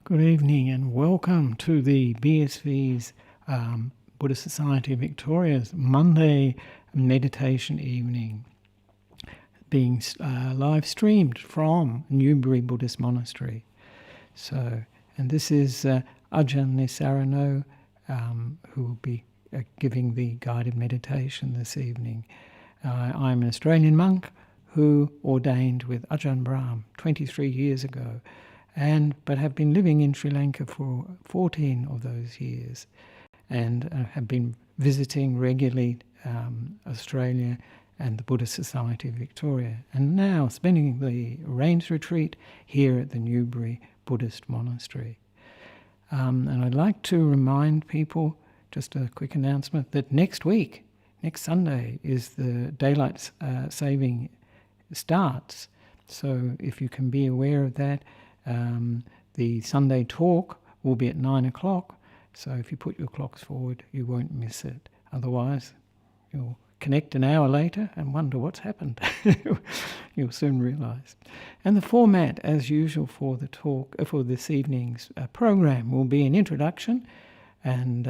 Good evening and welcome to the BSV's Buddhist Society of Victoria's Monday meditation evening, being live streamed from Newbury Buddhist Monastery. And this is Ajahn Nissarano, who will be giving the guided meditation this evening. I'm an Australian monk who ordained with Ajahn Brahm 23 years ago, but have been living in Sri Lanka for 14 of those years, and have been visiting regularly Australia and the Buddhist Society of Victoria, and now spending the Rains Retreat here at the Newbury Buddhist Monastery. And I'd like to remind people, just a quick announcement, that next Sunday, is the daylight saving starts. So if you can be aware of that, the Sunday talk will be at 9 o'clock. So if you put your clocks forward, you won't miss it. Otherwise, you'll connect an hour later and wonder what's happened. You'll soon realise. And the format, as usual, for the talk, for this evening's program, will be an introduction, and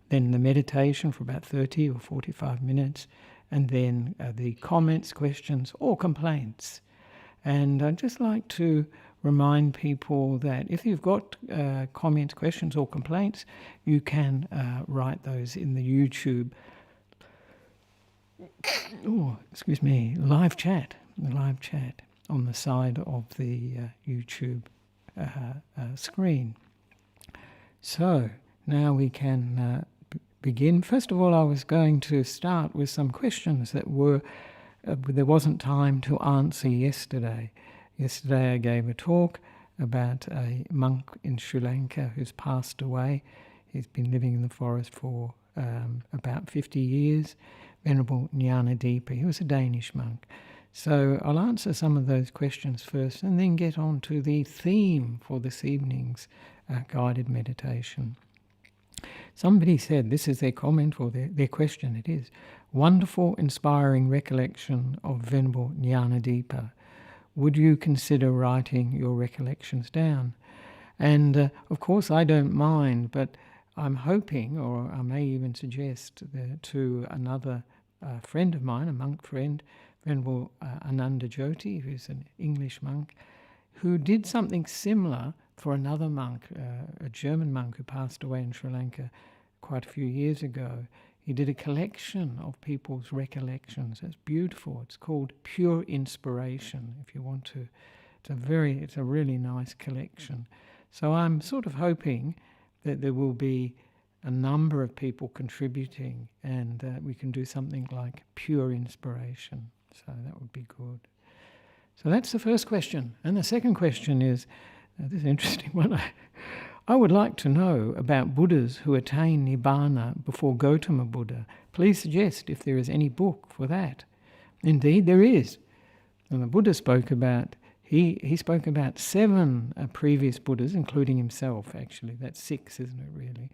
then the meditation for about 30 or 45 minutes, and then the comments, questions, or complaints. And I'd just like to remind people that if you've got comments, questions, or complaints, you can write those in the YouTube live chat on the side of the YouTube screen. So now we can begin. First of all, I was going to start with some questions that there wasn't time to answer yesterday. Yesterday I gave a talk about a monk in Sri Lanka who's passed away. He's been living in the forest for about 50 years, Venerable Nissarano. He was a Danish monk. So I'll answer some of those questions first and then get on to the theme for this evening's guided meditation. Somebody said, this is their comment or their question, it is, wonderful, inspiring recollection of Venerable Nissarano. Would you consider writing your recollections down? And of course I don't mind, but I'm hoping, or I may even suggest to another friend of mine, a monk friend, Venerable Ananda Jyoti, who's an English monk, who did something similar for another monk, a German monk who passed away in Sri Lanka quite a few years ago. He did a collection of people's recollections. It's beautiful. It's called Pure Inspiration, if you want to. It's a really nice collection. So I'm sort of hoping that there will be a number of people contributing, and we can do something like Pure Inspiration. So that would be good. So that's the first question. And the second question is, this is an interesting one. I would like to know about Buddhas who attain Nibbana before Gautama Buddha. Please suggest if there is any book for that. Indeed, there is. And the Buddha spoke about, he spoke about 7 previous Buddhas, including himself, actually. That's 6, isn't it, really?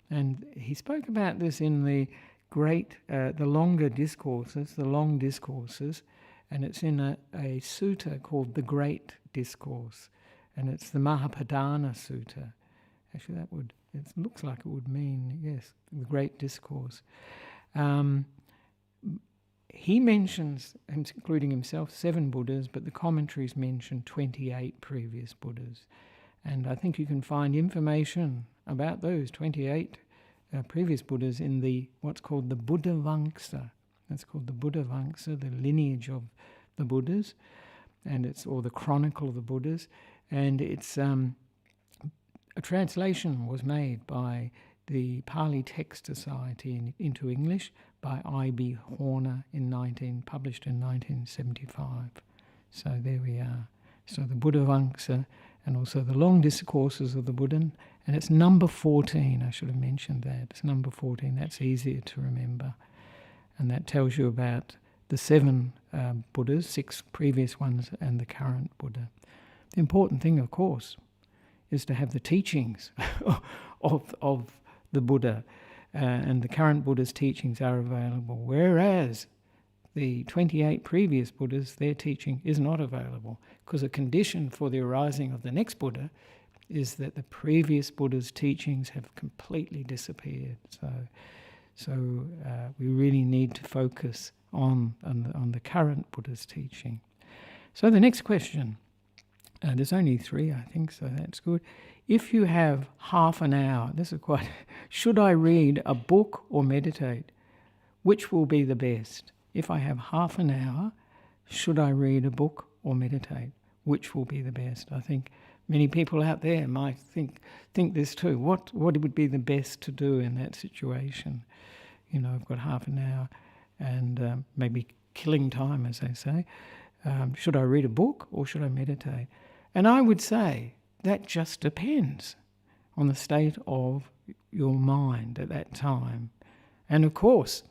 And he spoke about this in the the longer discourses, the long discourses, and it's in a sutta called the Great Discourse, and it's the Mahapadana Sutta. Actually, it looks like it would mean, yes, the Great Discourse. He mentions, including himself, 7 Buddhas, but the commentaries mention 28 previous Buddhas. And I think you can find information about those 28 previous Buddhas in what's called the Buddha Vangsa. That's called the Buddha Vangsa, the lineage of the Buddhas, or the Chronicle of the Buddhas. And it's a translation was made by the Pali Text Society into English by I.B. Horner published in 1975. So there we are. So the Buddha Vangsa, and also the long discourses of the Buddha, and it's number 14. I should have mentioned that. It's number 14. That's easier to remember. And that tells you about the 7 Buddhas, 6 previous ones, and the current Buddha. The important thing, of course, is to have the teachings of the Buddha, and the current Buddha's teachings are available, whereas the 28 previous Buddhas, their teaching is not available, because a condition for the arising of the next Buddha is that the previous Buddha's teachings have completely disappeared. So we really need to focus on the current Buddha's teaching. So the next question, there's only 3, I think, so that's good. If you have half an hour, this is quite, should I read a book or meditate? Which will be the best? If I have half an hour, should I read a book or meditate? Which will be the best? I think many people out there might think this too. What would be the best to do in that situation? I've got half an hour and maybe killing time, as they say. Should I read a book or should I meditate? And I would say that just depends on the state of your mind at that time. And of course,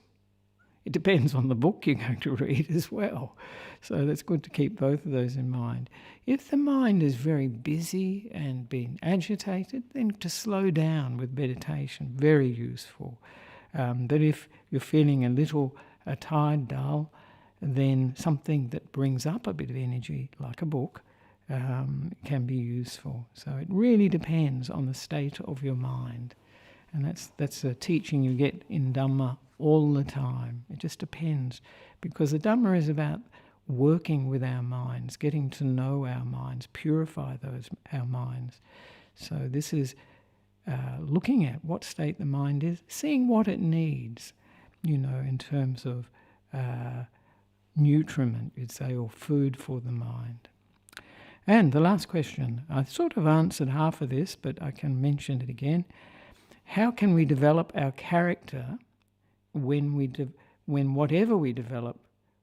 it depends on the book you're going to read as well. So that's good to keep both of those in mind. If the mind is very busy and being agitated, then to slow down with meditation, very useful. But if you're feeling a little tired, dull, then something that brings up a bit of energy, like a book, can be useful. So it really depends on the state of your mind. And that's a teaching you get in Dhamma all the time. It just depends, because the Dhamma is about working with our minds, getting to know our minds, purify our minds. So this is looking at what state the mind is, seeing what it needs, in terms of nutriment, you'd say, or food for the mind. And the last question, I sort of answered half of this, but I can mention it again. How can we develop our character when whatever we develop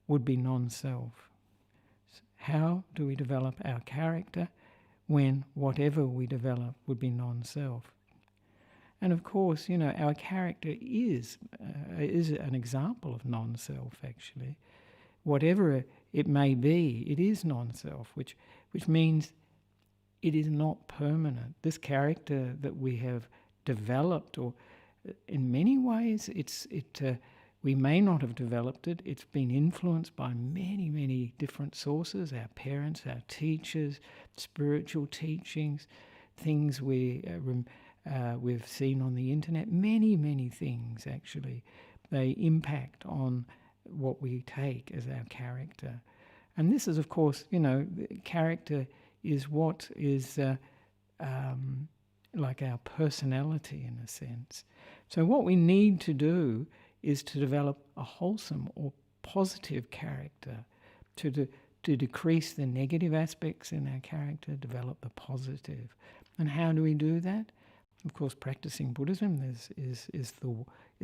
would be non-self? How do we develop our character when whatever we develop would be non-self? And of course, our character is an example of non-self, actually. Whatever it may be, it is non-self, which means it is not permanent. This character that we have developed, or in many ways, we may not have developed it. It's been influenced by many, many different sources: our parents, our teachers, spiritual teachings, things we've seen on the internet. Many, many things, actually. They impact on what we take as our character. And this is, of course, character is what is like our personality, in a sense. So what we need to do is to develop a wholesome or positive character, to decrease the negative aspects in our character, develop the positive. And how do we do that? Of course, practicing Buddhism is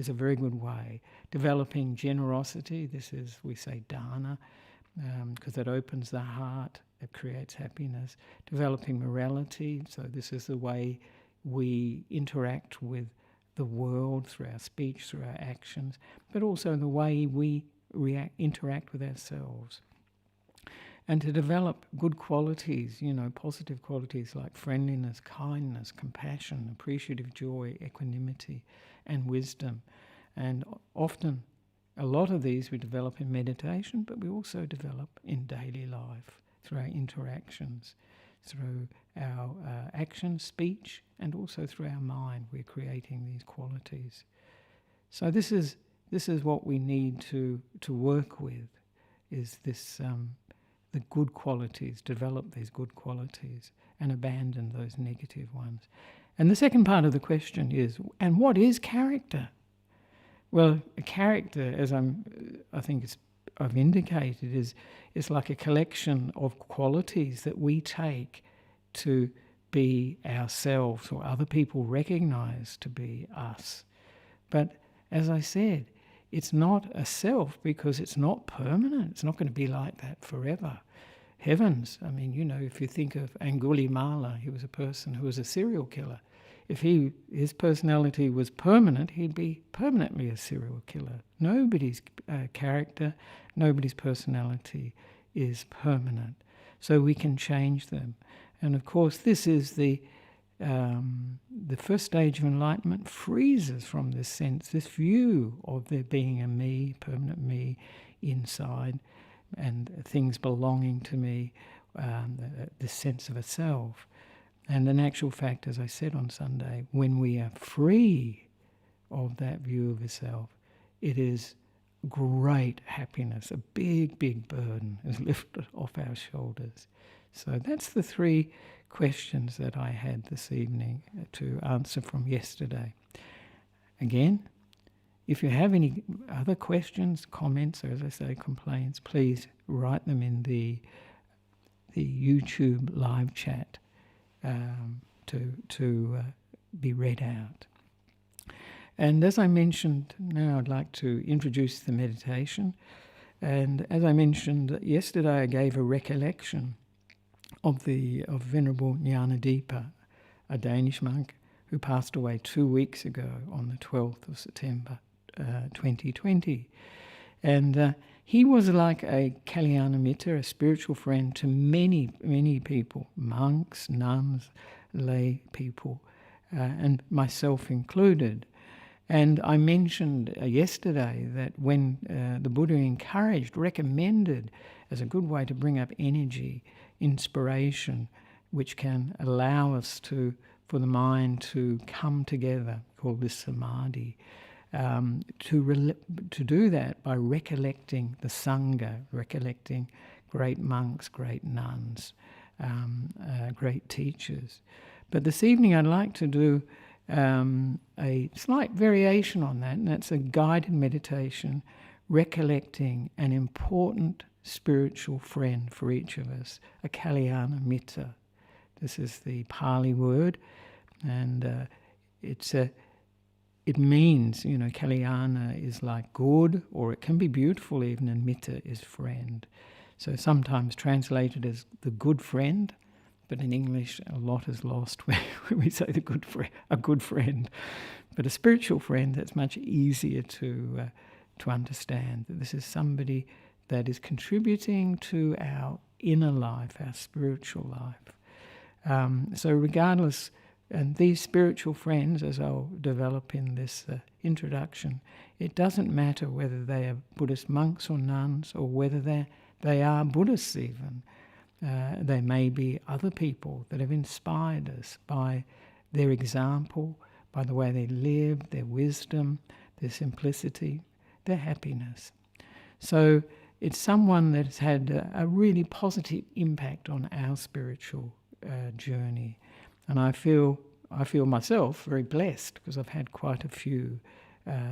a very good way. Developing generosity, this is, we say, dana, because it opens the heart, it creates happiness. Developing morality, so this is the way we interact with the world through our speech, through our actions, but also the way we interact with ourselves. And to develop good qualities, positive qualities like friendliness, kindness, compassion, appreciative joy, equanimity, and wisdom. And often, a lot of these we develop in meditation, but we also develop in daily life through our interactions, through our action, speech, and also through our mind. We're creating these qualities. So this is what we need to work with, is this the good qualities, develop these good qualities and abandon those negative ones. And the second part of the question is, and what is character? Well, a character, as I've indicated, is like a collection of qualities that we take to be ourselves, or other people recognize to be us. But as I said, it's not a self because it's not permanent. It's not going to be like that forever. Heavens, if you think of Angulimala, he was a person who was a serial killer. If his personality was permanent, he'd be permanently a serial killer. Nobody's character, nobody's personality is permanent. So we can change them. And of course, this is the first stage of enlightenment, frees us from this sense, this view of there being a me, permanent me inside, and things belonging to me, this sense of a self. And in actual fact, as I said on Sunday, when we are free of that view of the self, it is great happiness. A big, big burden is lifted off our shoulders. So that's the 3 questions that I had this evening to answer from yesterday. Again, if you have any other questions, comments, or as I say, complaints, please write them in the YouTube live chat to be read out. And as I mentioned, now I'd like to introduce the meditation. And as I mentioned yesterday, I gave a recollection of Venerable Nissarano, a Danish monk who passed away 2 weeks ago on the 12th of September 2020. And he was like a Kalyanamitta, a spiritual friend to many, many people, monks, nuns, lay people, and myself included. And I mentioned yesterday that when the Buddha recommended as a good way to bring up energy, inspiration, which can allow us for the mind to come together, called this samadhi, to do that by recollecting the Sangha, recollecting great monks, great nuns, great teachers. But this evening I'd like to do a slight variation on that, and that's a guided meditation recollecting an important spiritual friend for each of us, a Kalyanamitta. This is the Pali word, and it means, Kalyana is like good, or it can be beautiful even, and mitta is friend. So sometimes translated as the good friend, but in English a lot is lost when we say a good friend. But a spiritual friend, that's much easier to understand, that this is somebody that is contributing to our inner life, our spiritual life. So regardless, and these spiritual friends, as I'll develop in this introduction, it doesn't matter whether they are Buddhist monks or nuns, or whether they are Buddhists even. They may be other people that have inspired us by their example, by the way they live, their wisdom, their simplicity, their happiness. So it's someone that's had a really positive impact on our spiritual journey. And I feel myself very blessed because I've had quite a few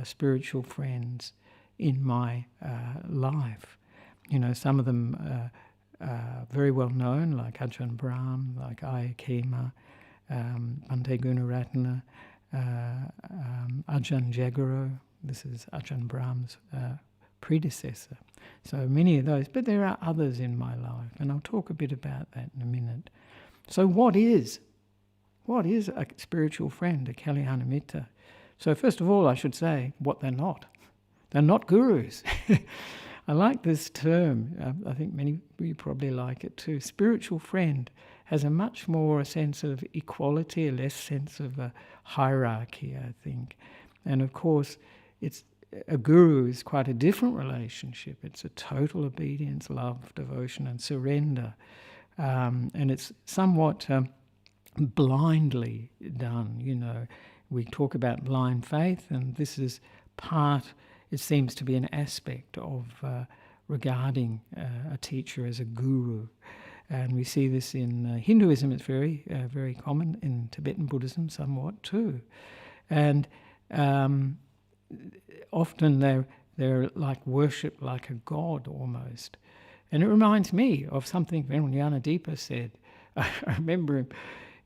spiritual friends in my life. Some of them very well known, like Ajahn Brahm, like Ayakema, Bhante Gunaratana, Ajahn Jagaro. This is Ajahn Brahm's predecessor. So many of those, but there are others in my life, and I'll talk a bit about that in a minute. So what is a spiritual friend, a Kalyanamitta? So first of all, I should say what they're not. They're not gurus. I like this term. I think many of you probably like it too. Spiritual friend has a much more a sense of equality, a less sense of a hierarchy, I think. And of course, a guru is quite a different relationship. It's a total obedience, love, devotion, and surrender. And it's somewhat blindly done. We talk about blind faith, and this is it seems to be an aspect of regarding a teacher as a guru. And we see this in Hinduism. It's very, very common, in Tibetan Buddhism somewhat too. And often they're like worshipped like a god almost. And it reminds me of something Venerable Nissarano said. I remember him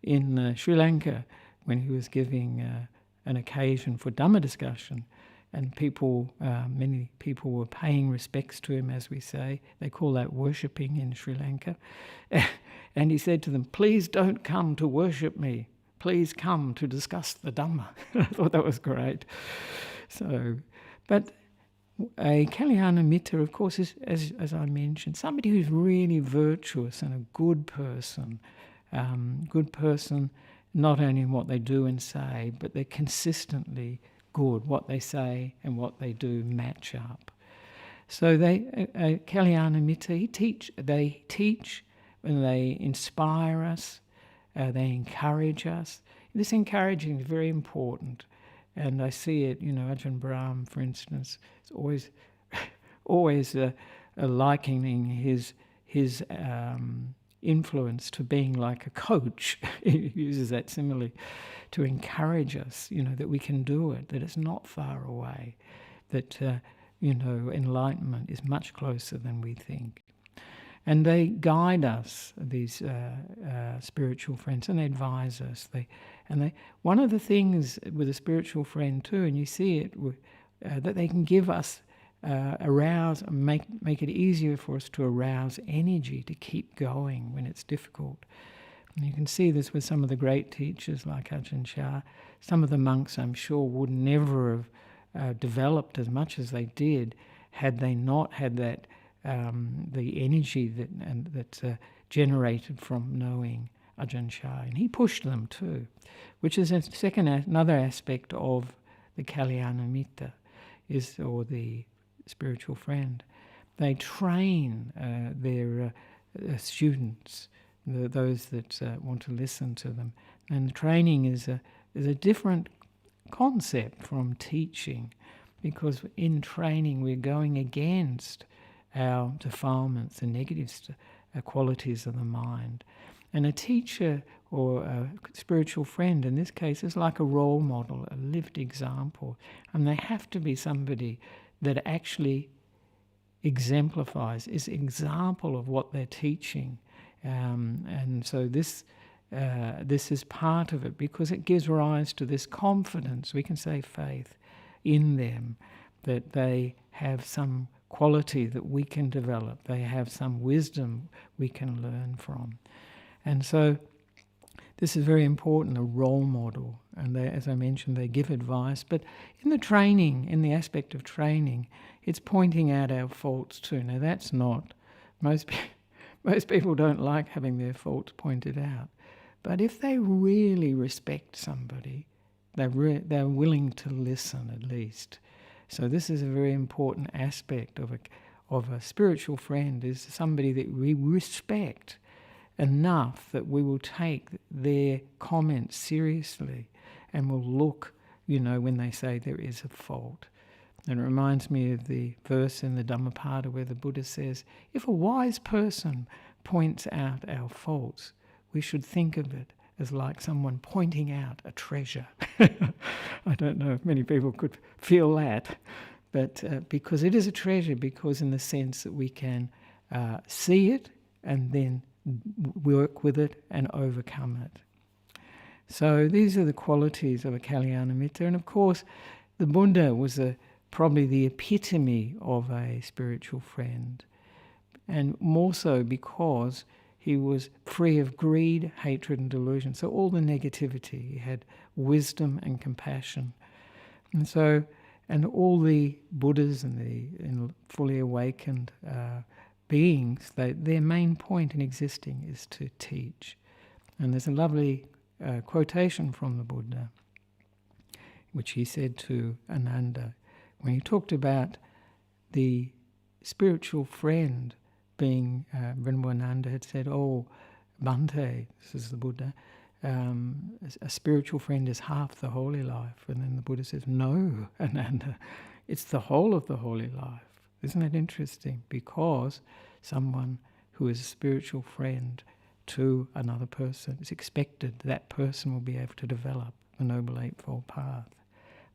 in Sri Lanka when he was giving an occasion for Dhamma discussion, and many people were paying respects to him, as we say. They call that worshipping in Sri Lanka. And he said to them, "Please don't come to worship me. Please come to discuss the Dhamma." I thought that was great. So, but a Kalyanamitta, of course, is, as I mentioned, somebody who's really virtuous and a good person. Good person not only in what they do and say, but they're consistently good. What they say and what they do match up. So Kalyanamitta, they teach and they inspire us They encourage us. This encouraging is very important. And I see it, Ajahn Brahm, for instance, is always likening his influence to being like a coach. He uses that simile to encourage us, that we can do it, that it's not far away, that, enlightenment is much closer than we think. And they guide us, these spiritual friends, and they advise us. One of the things with a spiritual friend too, and you see it, that they can give us, arouse, make it easier for us to arouse energy to keep going when it's difficult. And you can see this with some of the great teachers like Ajahn Chah. Some of the monks, I'm sure, would never have developed as much as they did had they not had that the energy that's generated from knowing Ajahn Chah. And he pushed them too, which is another aspect of the Kalyanamitta, or the spiritual friend. They train their students, those that want to listen to them. And training is a different concept from teaching, because in training we're going against our defilements and negative qualities of the mind. And a teacher or a spiritual friend in this case is like a role model, a lived example. And they have to be somebody that actually exemplifies, is example of what they're teaching. And so this is part of it, because it gives rise to this confidence, we can say faith, in them, that they have some quality that we can develop. They have some wisdom we can learn from. And so this is very important, a role model. And they, as I mentioned, they give advice. But in the training, in the aspect of training, it's pointing out our faults too. Now that's not, most people don't like having their faults pointed out. But if they really respect somebody, they're willing to listen at least. So this is a very important aspect of a spiritual friend, is somebody that we respect enough that we will take their comments seriously and will look, when they say there is a fault. And it reminds me of the verse in the Dhammapada where the Buddha says, if a wise person points out our faults, we should think of it as like someone pointing out a treasure. I don't know if many people could feel that, but because it is a treasure, because in the sense that we can see it and then work with it and overcome it. So these are the qualities of a Kalyanamitta. And of course, the Buddha was probably the epitome of a spiritual friend, and more so because he was free of greed, hatred and delusion. So all the negativity, he had wisdom and compassion. And so, and all the Buddhas and the fully awakened beings, their main point in existing is to teach. And there's a lovely quotation from the Buddha, which he said to Ananda, when he talked about the spiritual friend being, Venerable Ananda had said, oh, Bhante, this is the Buddha, a spiritual friend is half the holy life. And then the Buddha says, no, Ananda, it's the whole of the holy life. Isn't that interesting? Because someone who is a spiritual friend to another person, it's expected that person will be able to develop the Noble Eightfold Path.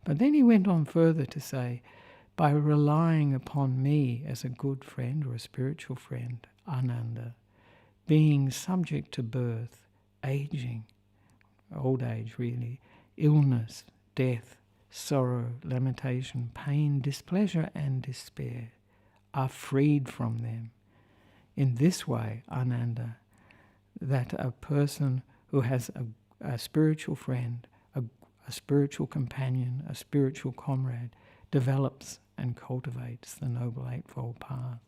But then he went on further to say, by relying upon me as a good friend or a spiritual friend, Ananda, being subject to birth, aging, old age really, illness, death, sorrow, lamentation, pain, displeasure and despair, are freed from them. In this way, Ananda, that a person who has a spiritual friend, a spiritual companion, a spiritual comrade, develops and cultivates the Noble Eightfold Path.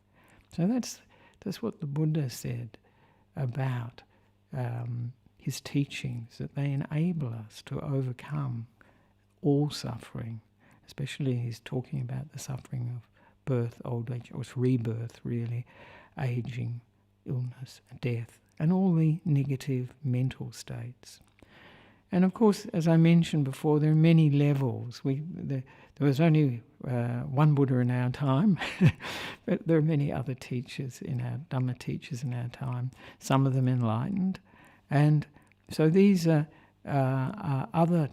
So that's what the Buddha said about his teachings, that they enable us to overcome all suffering. Especially he's talking about the suffering of birth, old age, or it's rebirth really, aging, illness, death, and all the negative mental states. And of course, as I mentioned before, there are many levels. There was only one Buddha in our time, but there are many other teachers Dhamma teachers in our time, some of them enlightened. And so these are other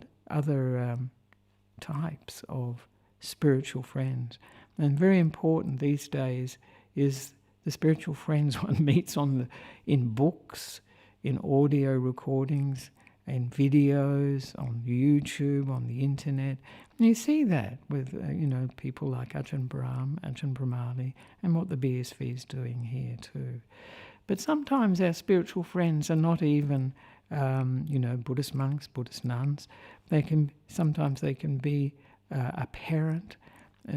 types of spiritual friends. And very important these days is the spiritual friends one meets in books, in audio recordings, in videos, on YouTube, on the internet. And you see that with people like Ajahn Brahm, Ajahn Brahmali, and what the BSV is doing here too. But sometimes our spiritual friends are not even Buddhist monks, Buddhist nuns. Sometimes they can be a parent.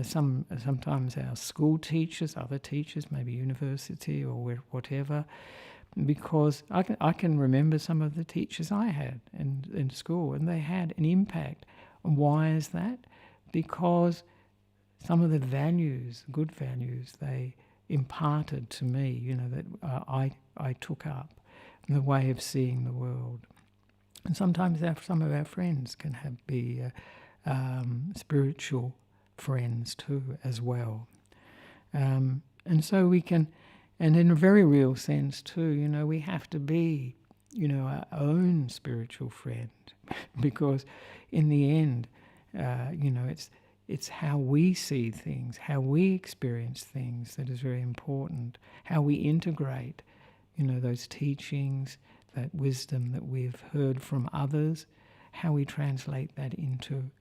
Sometimes our school teachers, other teachers, maybe university or whatever. Because I can remember some of the teachers I had in school, and they had an impact. And why is that? Because some of the values, good values, they imparted to me, that I took up, the way of seeing the world. And sometimes some of our friends can be spiritual friends too, as well. And so we can. And in a very real sense too, we have to be, our own spiritual friend, because in the end, it's how we see things, how we experience things that is very important. How we integrate, those teachings, that wisdom that we've heard from others, how we translate that into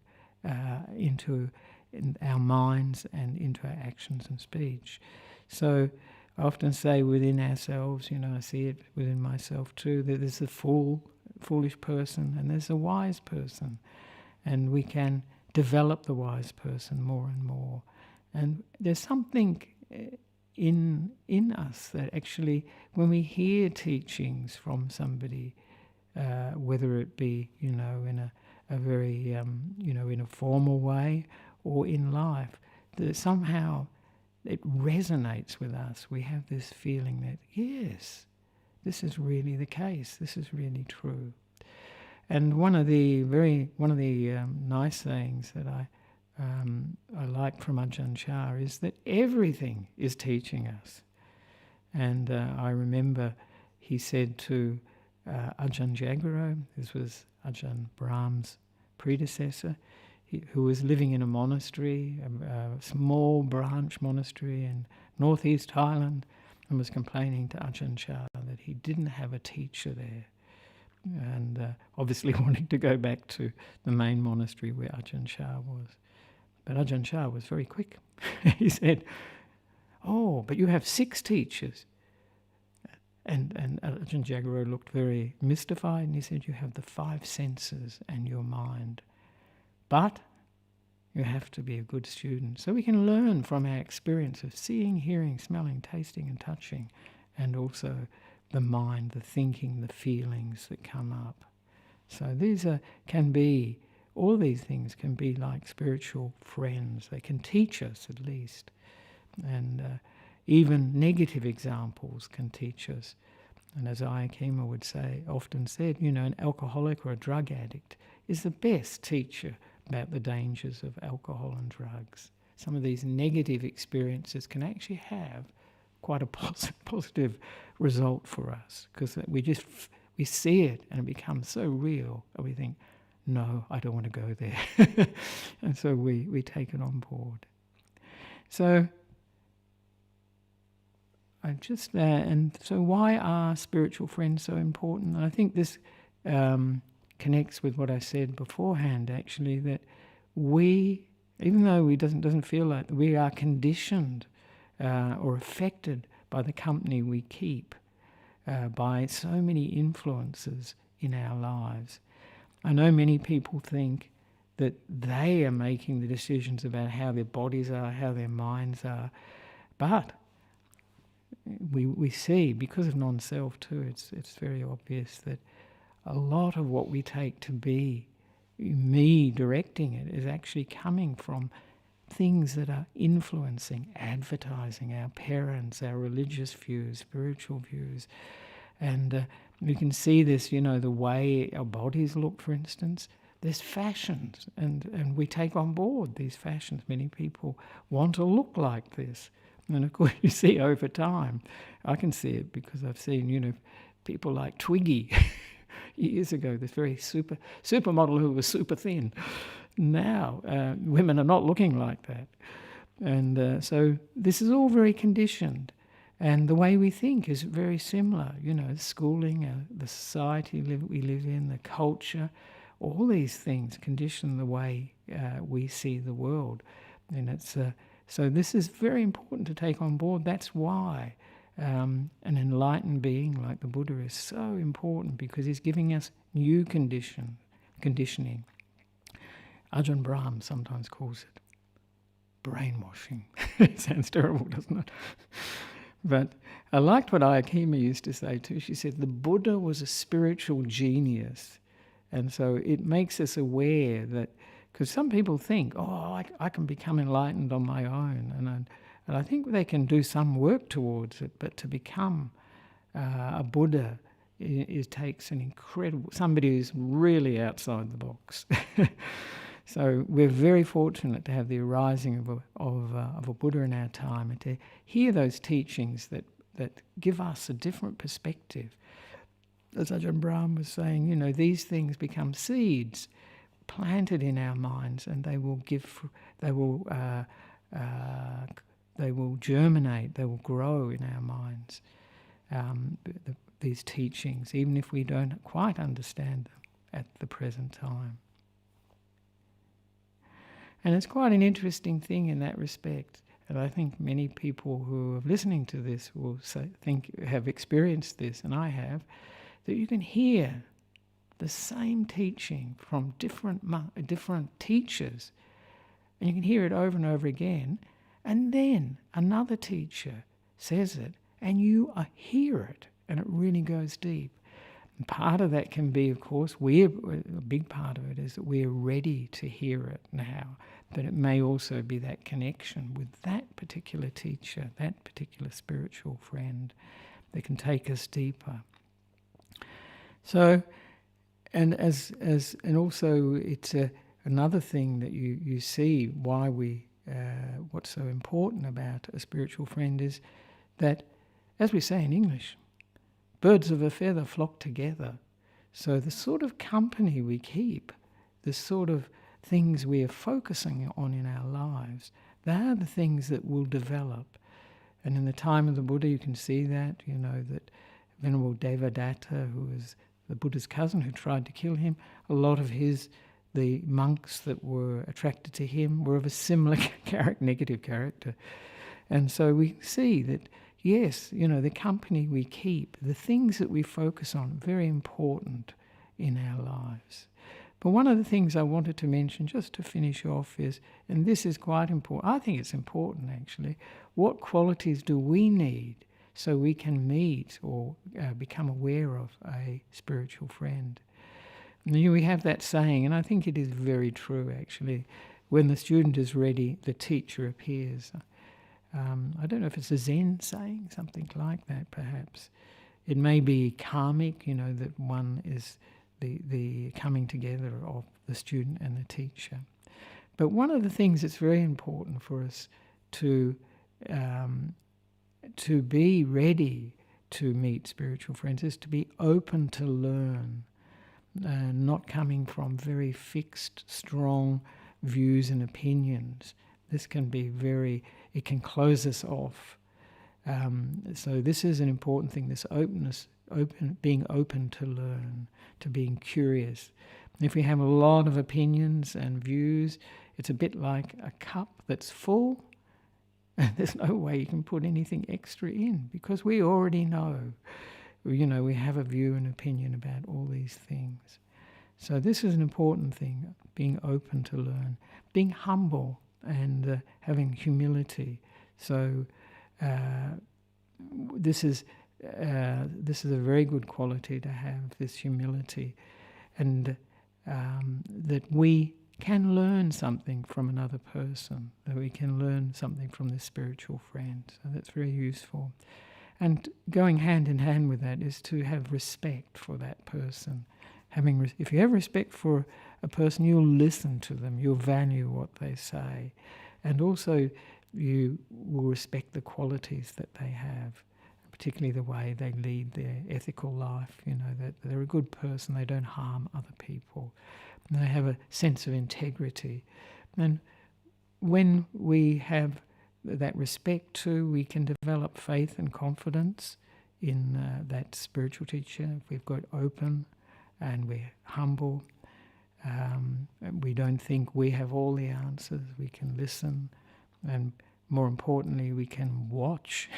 our minds and into our actions and speech. So I often say within ourselves, I see it within myself too, that there's a foolish person and there's a wise person. And we can develop the wise person more and more. And there's something in us that actually, when we hear teachings from somebody, whether it be, in a very, in a formal way or in life, that somehow it resonates with us. We have this feeling that, yes, this is really the case. This is really true. And one of the nice things that I like from Ajahn Chah is that everything is teaching us. And I remember he said to Ajahn Jagaro, this was Ajahn Brahm's predecessor, who was living in a monastery, a small branch monastery in northeast Thailand, and was complaining to Ajahn Chah that he didn't have a teacher there, and obviously wanting to go back to the main monastery where Ajahn Chah was. But Ajahn Chah was very quick. He said, "Oh, but you have 6 teachers." And Ajahn Jagaro looked very mystified, and he said, "You have the 5 senses and your mind. But you have to be a good student." So we can learn from our experience of seeing, hearing, smelling, tasting and touching, and also the mind, the thinking, the feelings that come up. So these all these things can be like spiritual friends. They can teach us at least. And even negative examples can teach us. And as Ayakema would say, often said, an alcoholic or a drug addict is the best teacher about the dangers of alcohol and drugs. Some of these negative experiences can actually have quite a positive result for us, because we see it and it becomes so real, and we think, no, I don't want to go there. And so we take it on board. So and so why are spiritual friends so important? And I think this connects with what I said beforehand, actually, that even though it doesn't feel like we are conditioned or affected by the company we keep, by so many influences in our lives. I know many people think that they are making the decisions about how their bodies are, how their minds are, but we see, because of non-self too, it's very obvious that a lot of what we take to be me directing it is actually coming from things that are influencing, advertising, our parents, our religious views, spiritual views, And you can see this, the way our bodies look, for instance. There's fashions, and we take on board these fashions. Many people want to look like this. And of course, you see over time, I can see it because I've seen, people like Twiggy years ago, this very supermodel who was super thin. Now, women are not looking like that. And so this is all very conditioned. And the way we think is very similar. The schooling, the society we live in, the culture, all these things condition the way we see the world. And it's so this is very important to take on board. That's why an enlightened being like the Buddha is so important, because he's giving us new conditioning. Ajahn Brahm sometimes calls it brainwashing. It sounds terrible, doesn't it? But I liked what Ayakema used to say too. She said the Buddha was a spiritual genius. And so it makes us aware that, because some people think, I can become enlightened on my own. And I think they can do some work towards it, but to become a Buddha, it takes an incredible, somebody who's really outside the box. So we're very fortunate to have the arising of a Buddha in our time, and to hear those teachings that give us a different perspective. As Ajahn Brahm was saying, these things become seeds planted in our minds, and they will germinate, they will grow in our minds. These teachings, even if we don't quite understand them at the present time. And it's quite an interesting thing in that respect. And I think many people who are listening to this will have experienced this, and I have, that you can hear the same teaching from different teachers, and you can hear it over and over again, and then another teacher says it, and you hear it, and it really goes deep. And part of that can be, of course, a big part of it is that we're ready to hear it now, but it may also be that connection with that particular teacher, that particular spiritual friend, that can take us deeper. So, and also it's another thing that you see why what's so important about a spiritual friend is that, as we say in English, birds of a feather flock together. So the sort of company we keep, the sort of things we are focusing on in our lives, they are the things that will develop. And in the time of the Buddha, you can see that, that Venerable Devadatta, who was the Buddha's cousin who tried to kill him, a lot of the monks that were attracted to him were of a similar negative character. And so we see that, yes, the company we keep, the things that we focus on, very important in our lives. But one of the things I wanted to mention, just to finish off, is, and this is quite important, I think it's important actually, what qualities do we need so we can meet or become aware of a spiritual friend? And we have that saying, and I think it is very true actually, when the student is ready, the teacher appears. I don't know if it's a Zen saying, something like that perhaps. It may be karmic, that one is the coming together of the student and the teacher. But one of the things that's very important for us to be ready to meet spiritual friends is to be open to learn, not coming from very fixed, strong views and opinions. This can be it can close us off. So this is an important thing, this openness, being open to learn, to being curious. If we have a lot of opinions and views, it's a bit like a cup that's full, and there's no way you can put anything extra in, because we already know. We have a view and opinion about all these things. So this is an important thing, being open to learn, being humble and having humility. So this is a very good quality to have, this humility, and that we can learn something from another person, that we can learn something from this spiritual friend. So that's very useful. And going hand in hand with that is to have respect for that person. If you have respect for a person, you'll listen to them, you'll value what they say, and also you will respect the qualities that they have, particularly the way they lead their ethical life, that they're a good person, they don't harm other people, and they have a sense of integrity. And when we have that respect too, we can develop faith and confidence in that spiritual teacher. If we've got open and we're humble, we don't think we have all the answers, we can listen, and more importantly, we can watch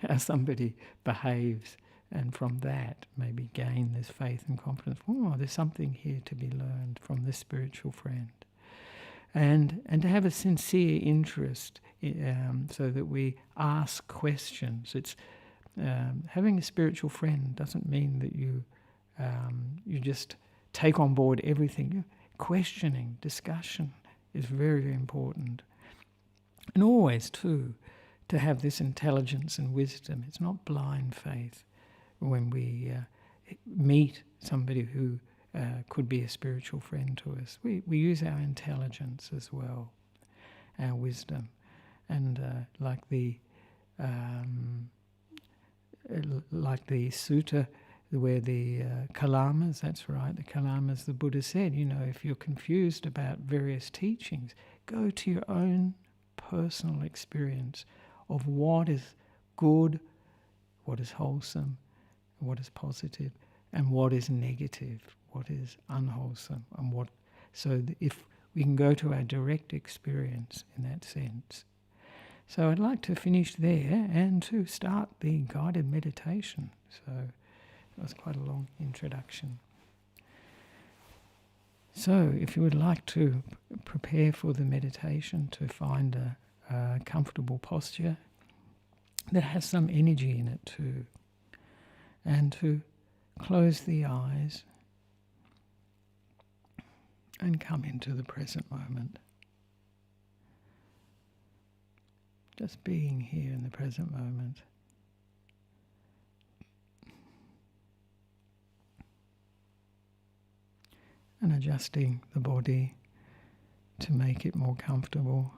how somebody behaves, and from that maybe gain this faith and confidence. Oh, there's something here to be learned from this spiritual friend. And to have a sincere interest, so that we ask questions. It's having a spiritual friend doesn't mean that you just take on board everything. Questioning, discussion is very, very important. And always, too, to have this intelligence and wisdom. It's not blind faith when we meet somebody who could be a spiritual friend to us. We use our intelligence as well, our wisdom. And like the sutta where the Kalamas, that's right, the Kalamas, the Buddha said, if you're confused about various teachings, go to your own personal experience of what is good, what is wholesome, what is positive, and what is negative, what is unwholesome, and so if we can go to our direct experience in that sense. So I'd like to finish there and to start the guided meditation. So that was quite a long introduction. So if you would like to prepare for the meditation, to find a comfortable posture that has some energy in it too, and to close the eyes and come into the present moment. Just being here in the present moment. And adjusting the body to make it more comfortable.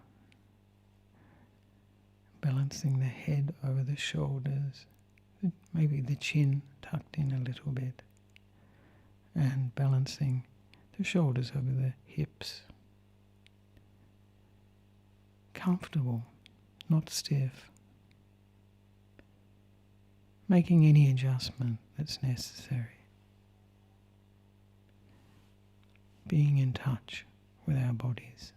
Balancing the head over the shoulders, maybe the chin tucked in a little bit, and balancing the shoulders over the hips. Comfortable, not stiff. Making any adjustment that's necessary. Being in touch with our bodies.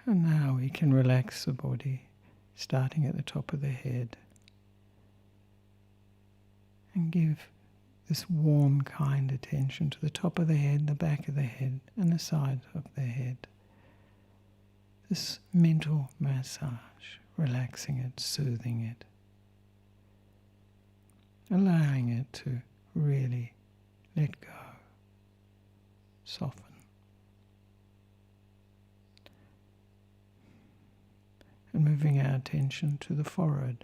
And now we can relax the body, starting at the top of the head, and give this warm, kind attention to the top of the head, the back of the head, and the side of the head. This mental massage, relaxing it, soothing it, allowing it to really let go, soften. And moving our attention to the forehead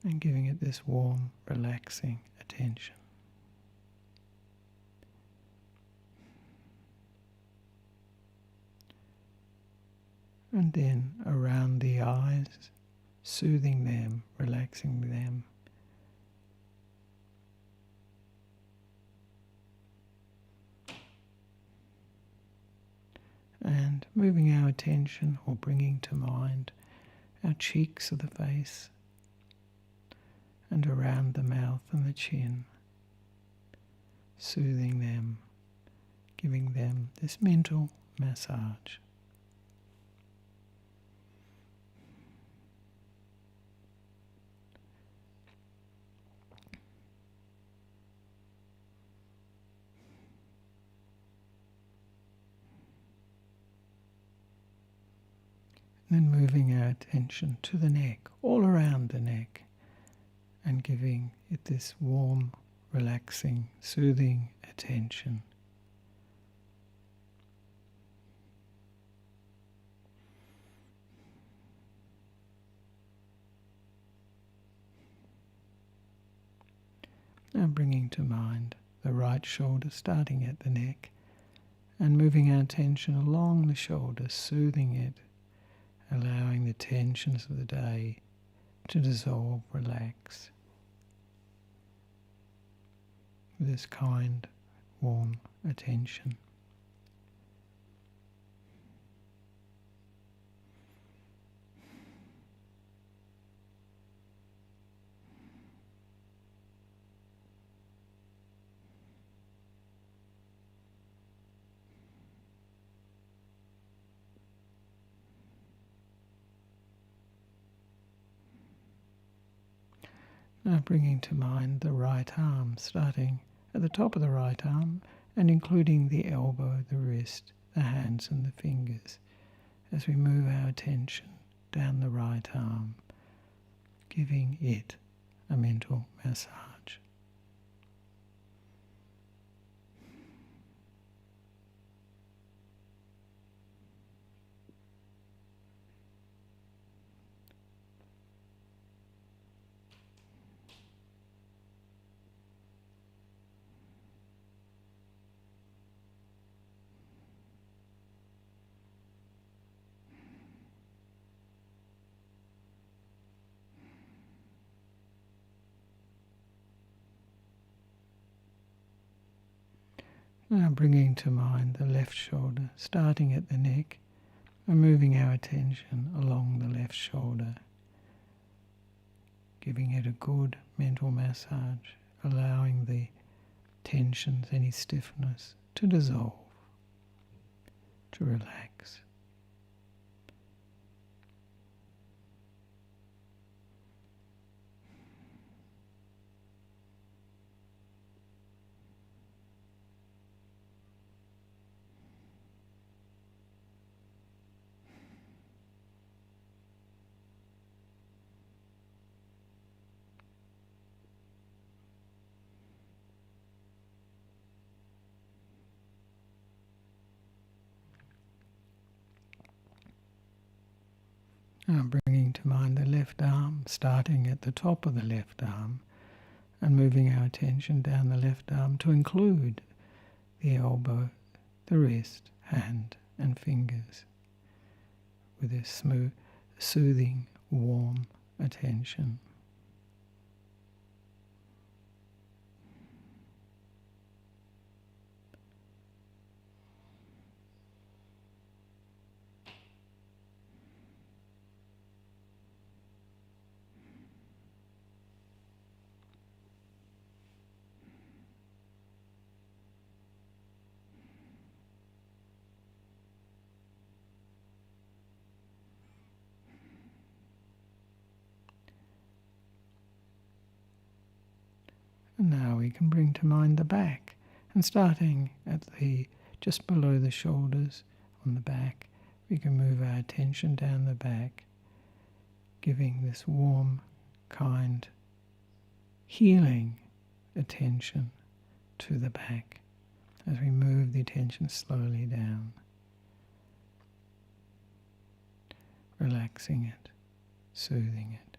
and giving it this warm, relaxing attention. And then around the eyes, soothing them, relaxing them. And moving our attention or bringing to mind our cheeks of the face and around the mouth and the chin, soothing them, giving them this mental massage. Then moving our attention to the neck, all around the neck, and giving it this warm, relaxing, soothing attention. Now bringing to mind the right shoulder, starting at the neck, and moving our attention along the shoulder, soothing it, allowing the tensions of the day to dissolve, relax. With this kind, warm attention. Now bringing to mind the right arm, starting at the top of the right arm and including the elbow, the wrist, the hands and the fingers as we move our attention down the right arm, giving it a mental massage. Now bringing to mind the left shoulder, starting at the neck and moving our attention along the left shoulder, giving it a good mental massage, allowing the tensions, any stiffness to dissolve, to relax. Now bringing to mind the left arm, starting at the top of the left arm and moving our attention down the left arm to include the elbow, the wrist, hand and fingers with this smooth, soothing, warm attention. And now we can bring to mind the back, and starting at the just below the shoulders on the back, we can move our attention down the back, giving this warm, kind, healing attention to the back as we move the attention slowly down, relaxing it, soothing it.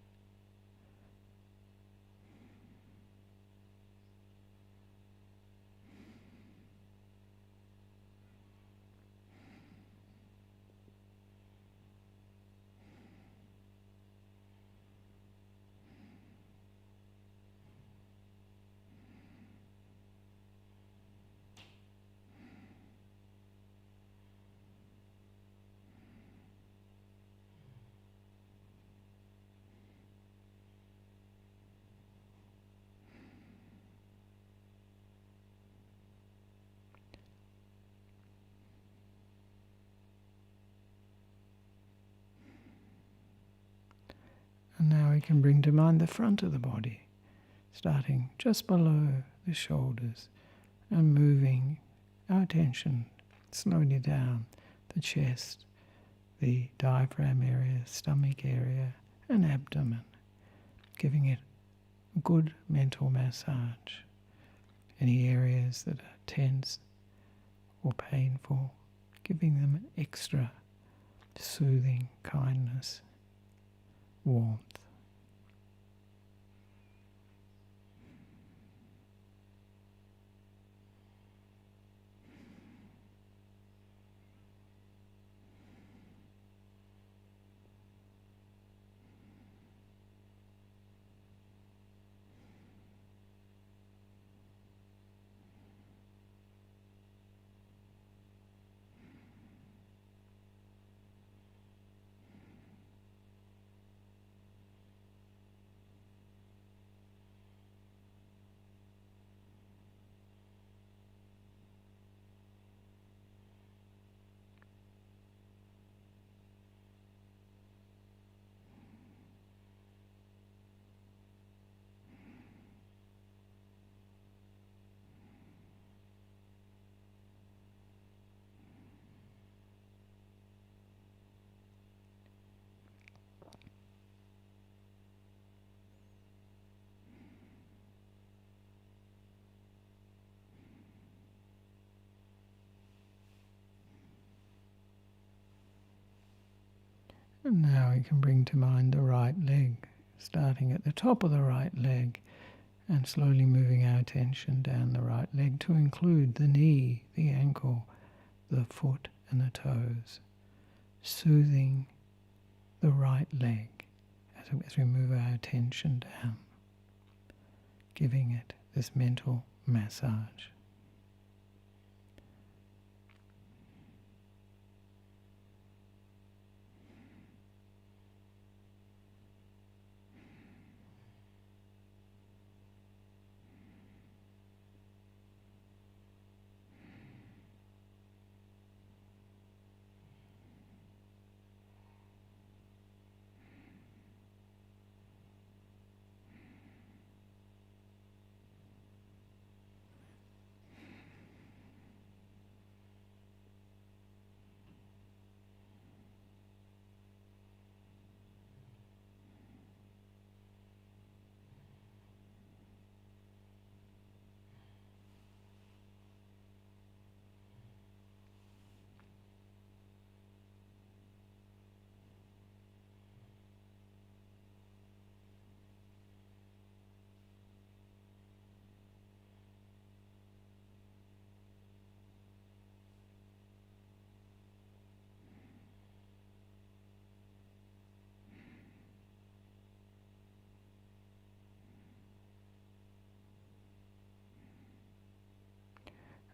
And now we can bring to mind the front of the body, starting just below the shoulders and moving our attention slowly down the chest, the diaphragm area, stomach area, and abdomen, giving it a good mental massage. Any areas that are tense or painful, giving them an extra soothing kindness, warmth. And now we can bring to mind the right leg, starting at the top of the right leg and slowly moving our attention down the right leg to include the knee, the ankle, the foot and the toes, soothing the right leg as we move our attention down, giving it this mental massage.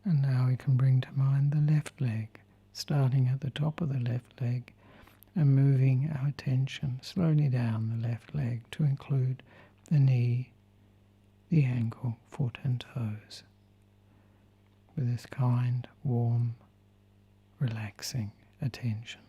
And now we can bring to mind the left leg, starting at the top of the left leg and moving our attention slowly down the left leg to include the knee, the ankle, foot and toes, with this kind, warm, relaxing attention.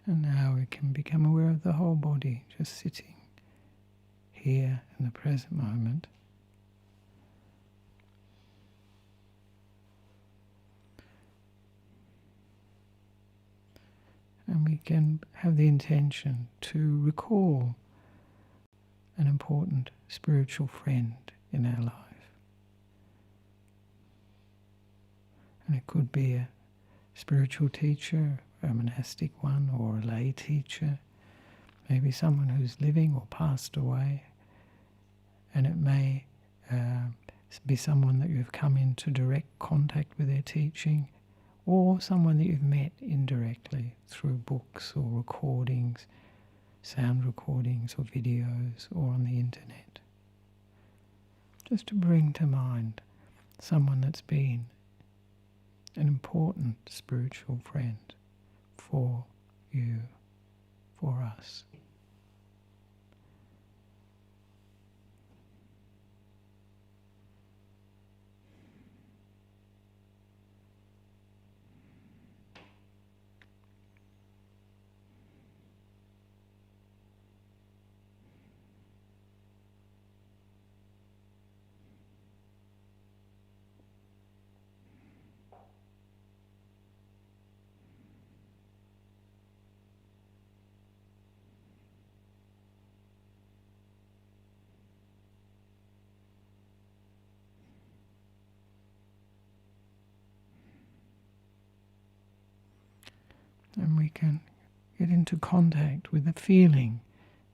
And now we can become aware of the whole body, just sitting here in the present moment. And we can have the intention to recall an important spiritual friend in our life. And it could be a spiritual teacher, a monastic one, or a lay teacher, maybe someone who's living or passed away, and it may be someone that you've come into direct contact with their teaching, or someone that you've met indirectly through books or recordings, sound recordings or videos, or on the internet. Just to bring to mind someone that's been an important spiritual friend for you, for us. And we can get into contact with the feeling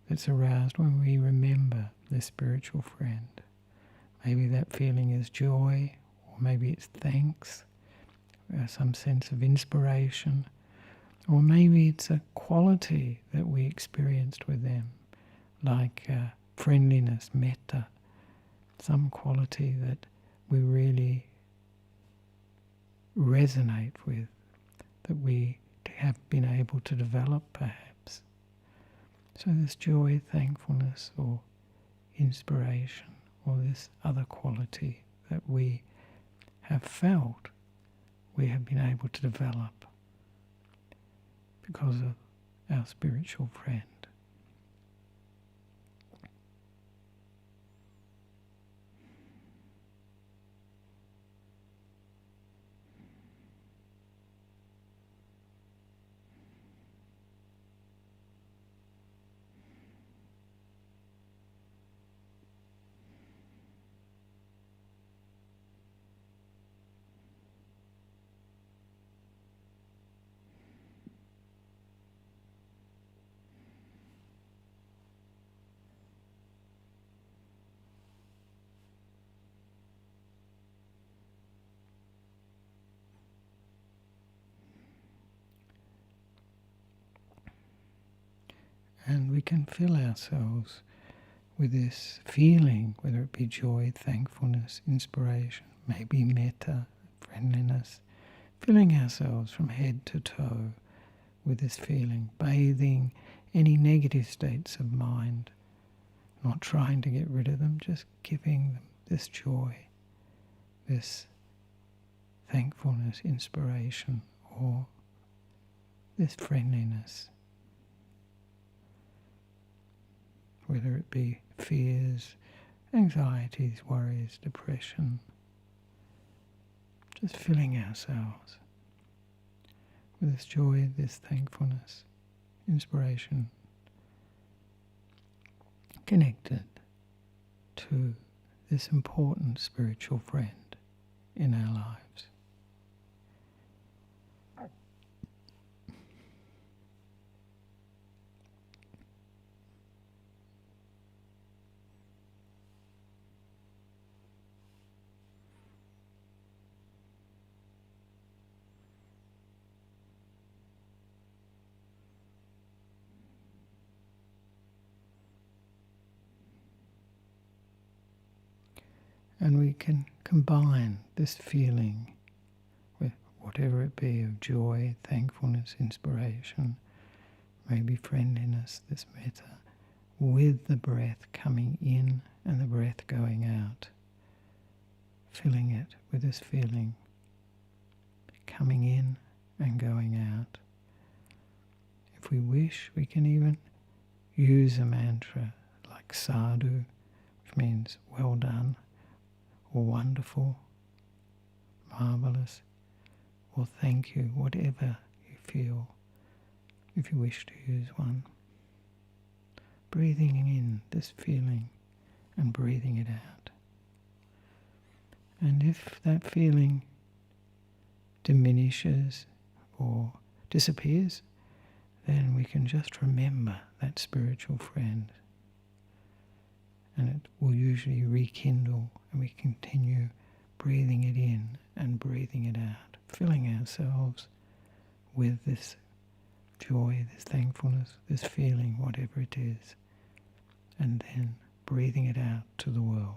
that's aroused when we remember this spiritual friend. Maybe that feeling is joy, or maybe it's thanks, some sense of inspiration, or maybe it's a quality that we experienced with them, like friendliness, mitta, some quality that we really resonate with, that we have been able to develop perhaps. So this joy, thankfulness, or inspiration, or this other quality that we have felt, we have been able to develop because of our spiritual friend. And we can fill ourselves with this feeling, whether it be joy, thankfulness, inspiration, maybe metta, friendliness, filling ourselves from head to toe with this feeling, bathing any negative states of mind, not trying to get rid of them, just giving them this joy, this thankfulness, inspiration, or this friendliness. Whether it be fears, anxieties, worries, depression, just filling ourselves with this joy, this thankfulness, inspiration, connected to this important spiritual friend in our lives. And we can combine this feeling with whatever it be of joy, thankfulness, inspiration, maybe friendliness, this metta, with the breath coming in and the breath going out, filling it with this feeling coming in and going out. If we wish, we can even use a mantra like like sadhu, which means well done, or wonderful, marvellous, or thank you, whatever you feel, if you wish to use one. Breathing in this feeling and breathing it out. And if that feeling diminishes or disappears, then we can just remember that spiritual friend. And it will usually rekindle, and we continue breathing it in and breathing it out, filling ourselves with this joy, this thankfulness, this feeling, whatever it is, and then breathing it out to the world.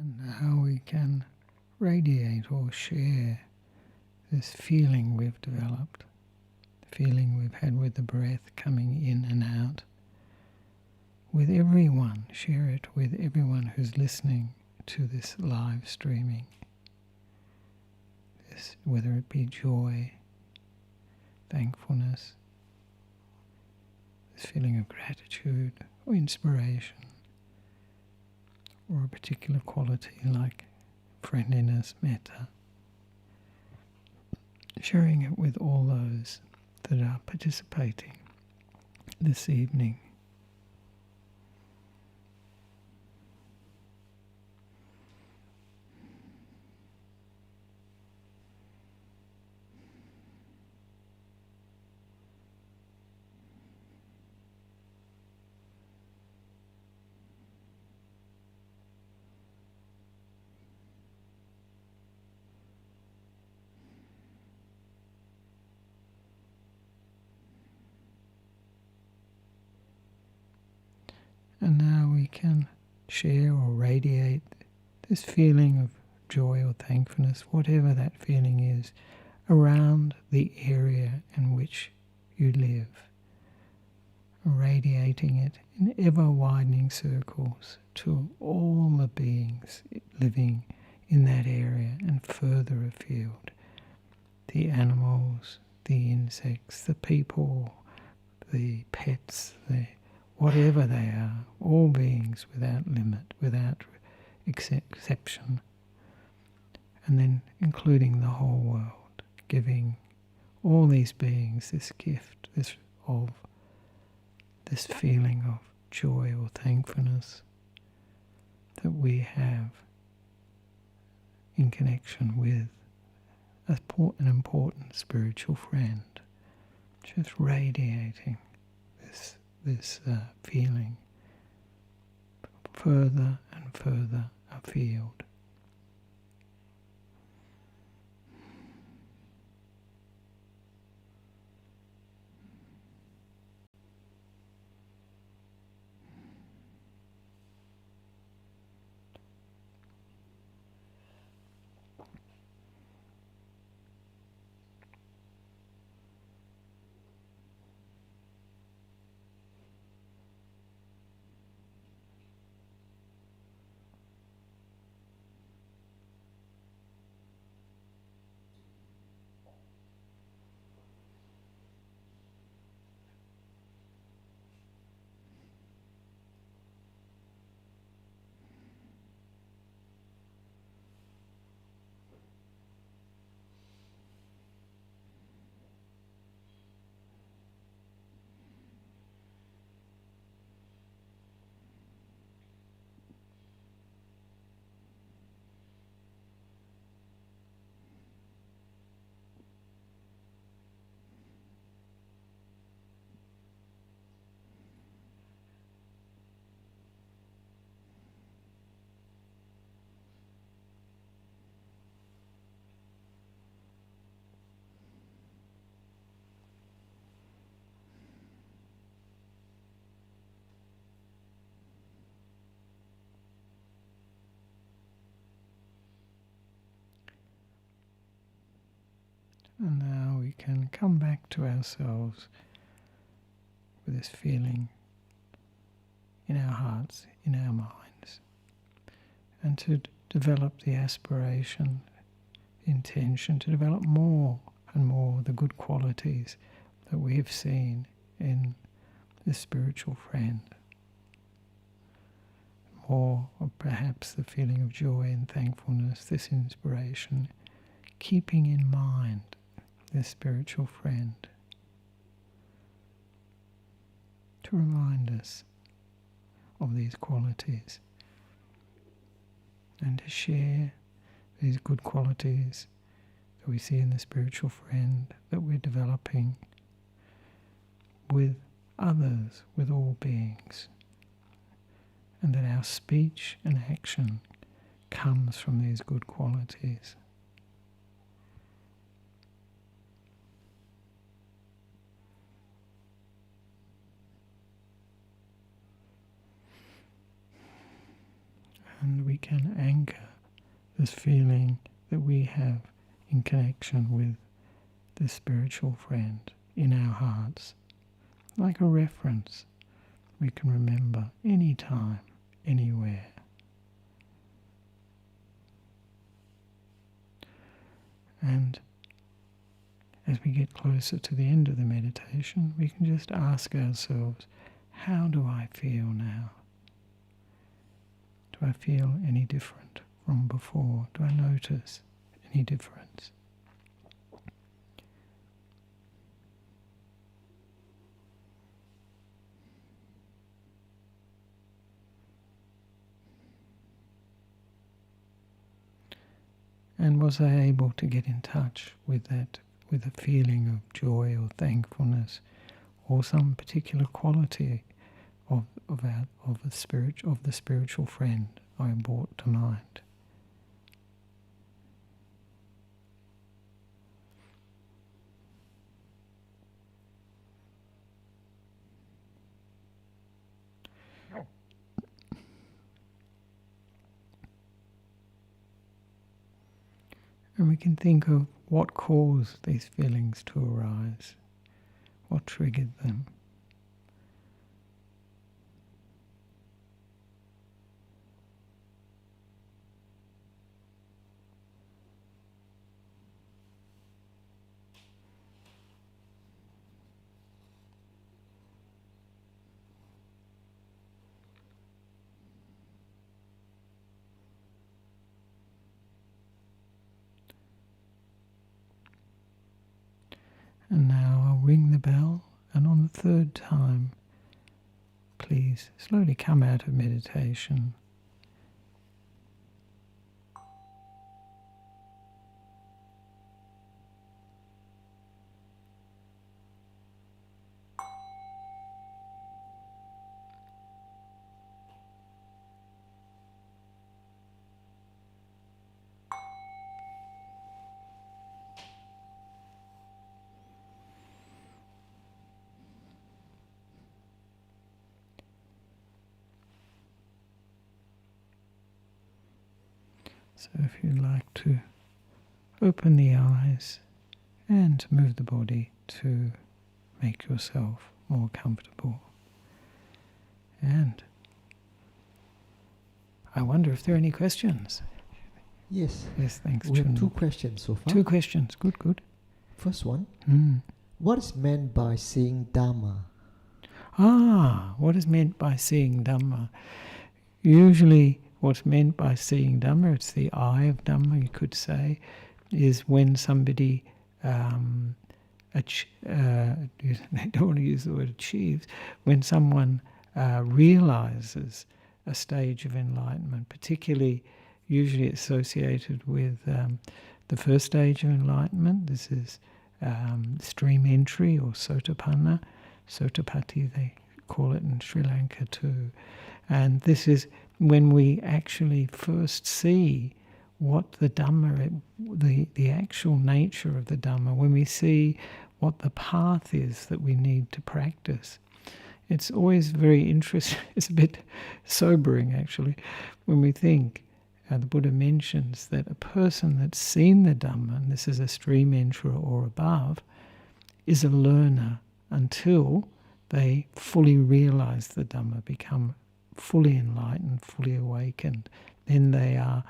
And how we can radiate or share this feeling we've developed, the feeling we've had with the breath coming in and out, with everyone. Share it with everyone who's listening to this live streaming. This, whether it be joy, thankfulness, this feeling of gratitude or inspiration, or a particular quality like friendliness, metta. Sharing it with all those that are participating this evening. And now we can share or radiate this feeling of joy or thankfulness, whatever that feeling is, around the area in which you live, radiating it in ever-widening circles to all the beings living in that area and further afield, the animals, the insects, the people, the pets, whatever they are, all beings without limit, without exception, and then including the whole world, giving all these beings this gift, this feeling of joy or thankfulness that we have in connection with an important spiritual friend, just radiating this feeling further and further afield. And now we can come back to ourselves with this feeling in our hearts, in our minds, and to develop the aspiration, the intention to develop more and more the good qualities that we have seen in this spiritual friend. More, or perhaps the feeling of joy and thankfulness, this inspiration, keeping in mind this spiritual friend to remind us of these qualities and to share these good qualities that we see in the spiritual friend that we're developing with others, with all beings, and that our speech and action comes from these good qualities. And we we can anchor this feeling that we have in connection with the spiritual friend in our hearts, like a reference we can remember anytime, anywhere. And as we get closer to the end of the meditation, we can just ask ourselves, how do I feel now? Do I feel any different from before? Do I notice any difference? And was I able to get in touch with that, with a feeling of joy or thankfulness, or some particular quality of the spiritual friend I brought to mind? And we can think of what caused these feelings to arise, what triggered them. And now I'll ring the bell, and on the third time, please slowly come out of meditation. So if you'd like to open the eyes and move the body to make yourself more comfortable. And I wonder if there are any questions. Yes. Yes, thanks. We have 2 questions so far. 2 questions. Good. First one. What is meant by seeing Dhamma? What is meant by seeing Dhamma? Usually what's meant by seeing Dhamma, it's the eye of Dhamma, you could say, is when somebody, I don't want to use the word achieves, when someone realizes a stage of enlightenment, particularly usually associated with the first stage of enlightenment. This is stream entry or sotapanna, sotapatti they call it in Sri Lanka too. And this is when we actually first see what the Dhamma, the actual nature of the Dhamma, when we see what the path is that we need to practice. It's always very interesting, it's a bit sobering actually, when we think, the Buddha mentions that a person that's seen the Dhamma, and this is a stream enterer or above, is a learner until they fully realize the Dhamma, become fully enlightened, fully awakened. Then they're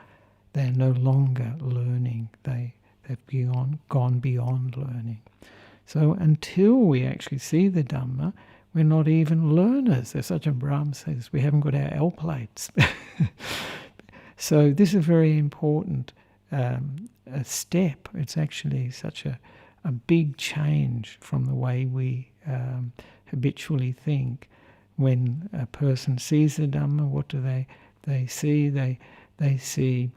no longer learning. They've gone beyond learning. So until we actually see the Dhamma, we're not even learners. As Ajahn Brahm says, we haven't got our L plates. So this is a very important a step. It's actually such a big change from the way we habitually think. When a person sees the Dhamma, what do they see? They see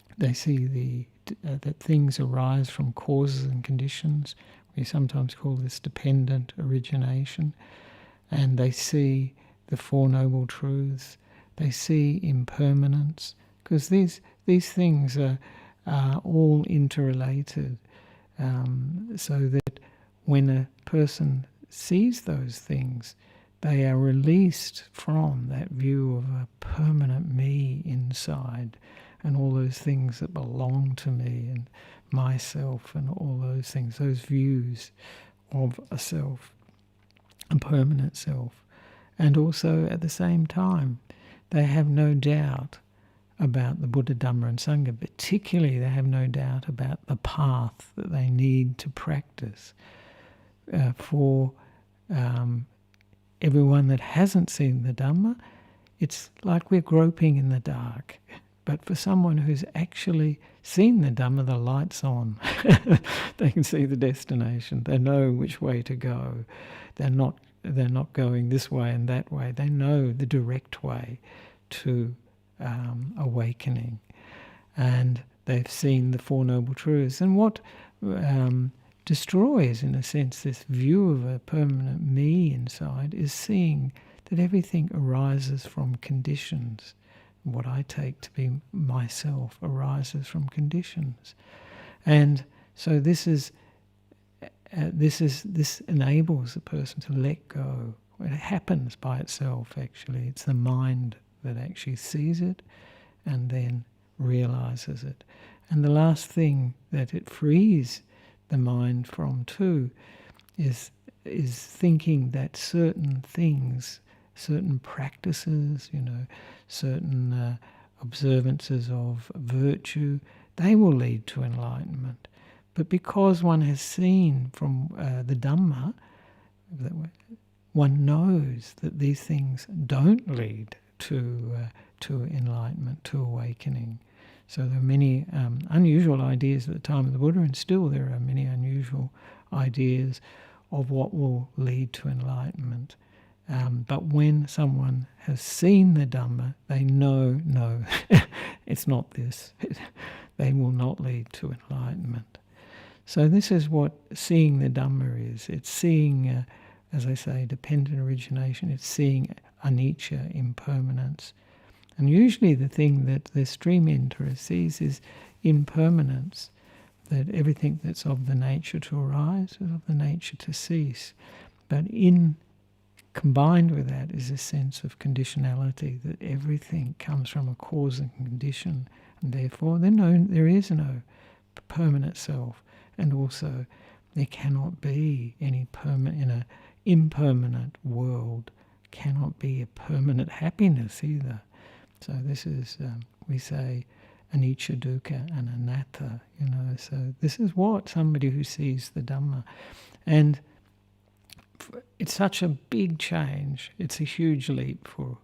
that things arise from causes and conditions. We sometimes call this dependent origination. And they see the Four Noble Truths. They see impermanence, because these things are all interrelated. So that when a person sees those things, they are released from that view of a permanent me inside and all those things that belong to me and myself and all those things, those views of a self, a permanent self. And also at the same time, they have no doubt about the Buddha, Dhamma and Sangha. Particularly, they have no doubt about the path that they need to practice. For everyone that hasn't seen the Dhamma, it's like we're groping in the dark. But for someone who's actually seen the Dhamma, the light's on. They can see the destination. They know which way to go. They're not going this way and that way. They know the direct way to awakening. And they've seen the Four Noble Truths. And what destroys, in a sense, this view of a permanent me inside is seeing that everything arises from conditions. What I take to be myself arises from conditions. And so this enables a person to let go. It happens by itself, actually. It's the mind that actually sees it and then realizes it. And the last thing that it frees the mind from too is thinking that certain things, certain practices, certain observances of virtue, they will lead to enlightenment. But because one has seen from the Dhamma, one knows that these things don't lead to enlightenment, to awakening. So there are many unusual ideas at the time of the Buddha, and still there are many unusual ideas of what will lead to enlightenment. But when someone has seen the Dhamma, they know, no, it's not this. They will not lead to enlightenment. So this is what seeing the Dhamma is. It's seeing, as I say, dependent origination. It's seeing anicca, impermanence. And usually the thing that the stream enterer sees is impermanence, that everything that's of the nature to arise is of the nature to cease. But combined with that is a sense of conditionality, that everything comes from a cause and condition, and therefore there is no permanent self, and also there cannot be any permanent, in an impermanent world, cannot be a permanent happiness either. So this is, we say, anicca, dukkha and anatta, so this is what somebody who sees the Dhamma. And it's such a big change. It's a huge leap for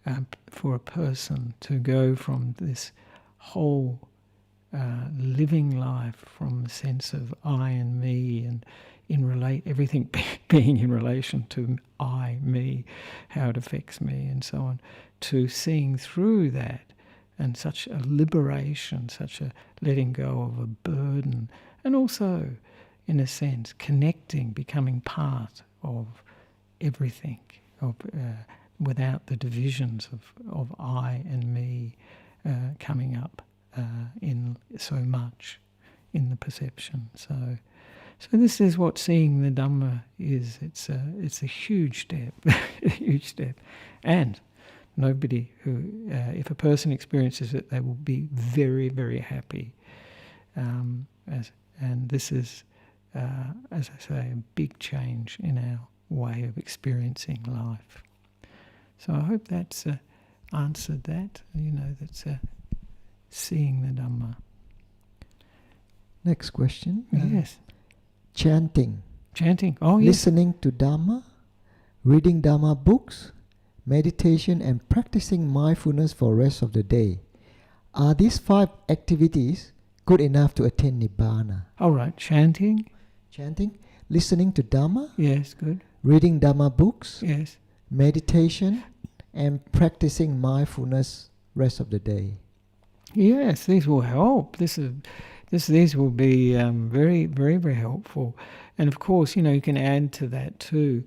a person to go from this whole living life from the sense of I and me, and everything being in relation to I, me, how it affects me, and so on, to seeing through that, and such a liberation, such a letting go of a burden, and also, in a sense, connecting, becoming part of everything, without the divisions of I and me coming up in so much in the perception. So this is what seeing the Dhamma is. It's a huge step, a huge step, and nobody who, if a person experiences it, they will be very, very happy. And this is, as I say, a big change in our way of experiencing life. So I hope that's answered that. That's seeing the Dhamma. Next question. Yes. Chanting. Oh, yes. Listening to Dhamma, reading Dhamma books, meditation and practicing mindfulness for the rest of the day. Are these 5 activities good enough to attain Nibbana? All right. Chanting, listening to Dhamma. Yes, good. Reading Dhamma books. Yes. Meditation and practicing mindfulness rest of the day. Yes, these will help. These will be very, very, very helpful. And of course, you can add to that too,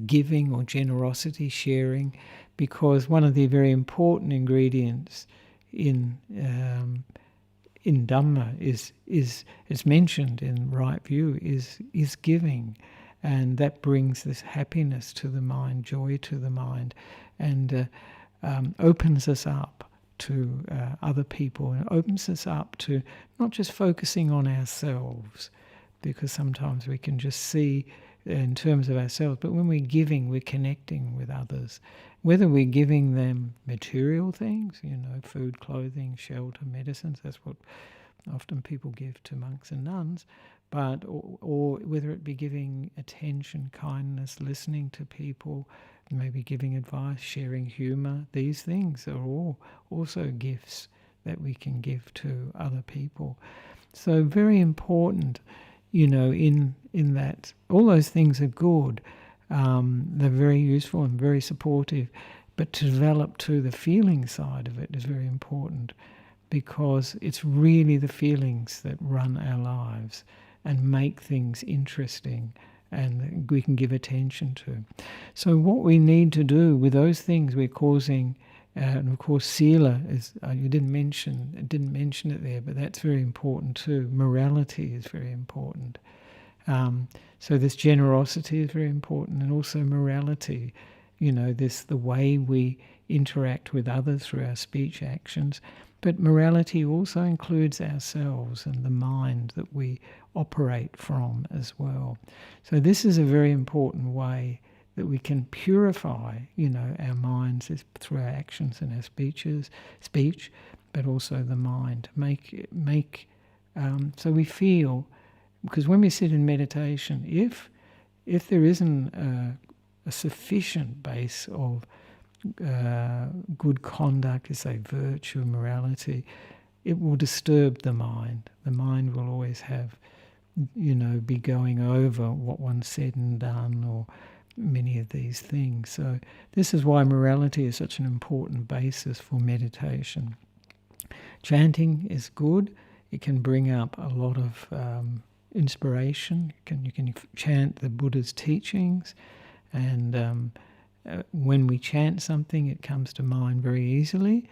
giving or generosity, sharing, because one of the very important ingredients in Dhamma is mentioned in right view is giving, And that brings this happiness to the mind, joy to the mind, and opens us up to other people, and opens us up to not just focusing on ourselves, because sometimes we can just see in terms of ourselves, but when we're giving, we're connecting with others. Whether we're giving them material things, food, clothing, shelter, medicines, that's what often people give to monks and nuns, but or whether it be giving attention, kindness, listening to people, maybe giving advice, sharing humour, these things are all also gifts that we can give to other people. So very important, in that all those things are good. They're very useful and very supportive, but to develop to the feeling side of it is very important, because it's really the feelings that run our lives and make things interesting and we can give attention to. So what we need to do with those things we're causing, and of course sila is, you didn't mention it there, but that's very important too. Morality is very important. So this generosity is very important, and also morality, the way we interact with others through our speech actions. But morality also includes ourselves and the mind that we operate from as well. So this is a very important way that we can purify, our minds through our actions and our speech, but also the mind. So we feel, because when we sit in meditation, if there isn't a sufficient base of good conduct, as say virtue, morality, it will disturb the mind. The mind will always have, be going over what one said and done, or many of these things. So this is why morality is such an important basis for meditation. Chanting is good. It can bring up a lot of inspiration. You can chant the Buddha's teachings, and when we chant something, it comes to mind very easily,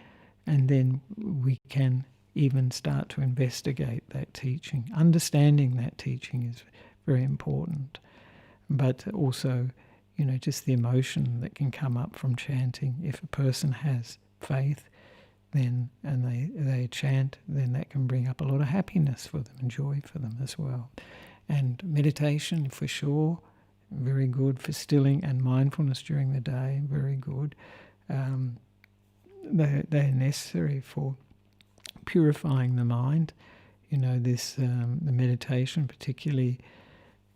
and then we can even start to investigate that teaching. Understanding that teaching is very important, but also, just the emotion that can come up from chanting. If a person has faith, then and they chant, then that can bring up a lot of happiness for them and joy for them as well. And meditation, for sure, very good for stilling, and mindfulness during the day, very good. They're necessary for purifying the mind. The meditation, particularly,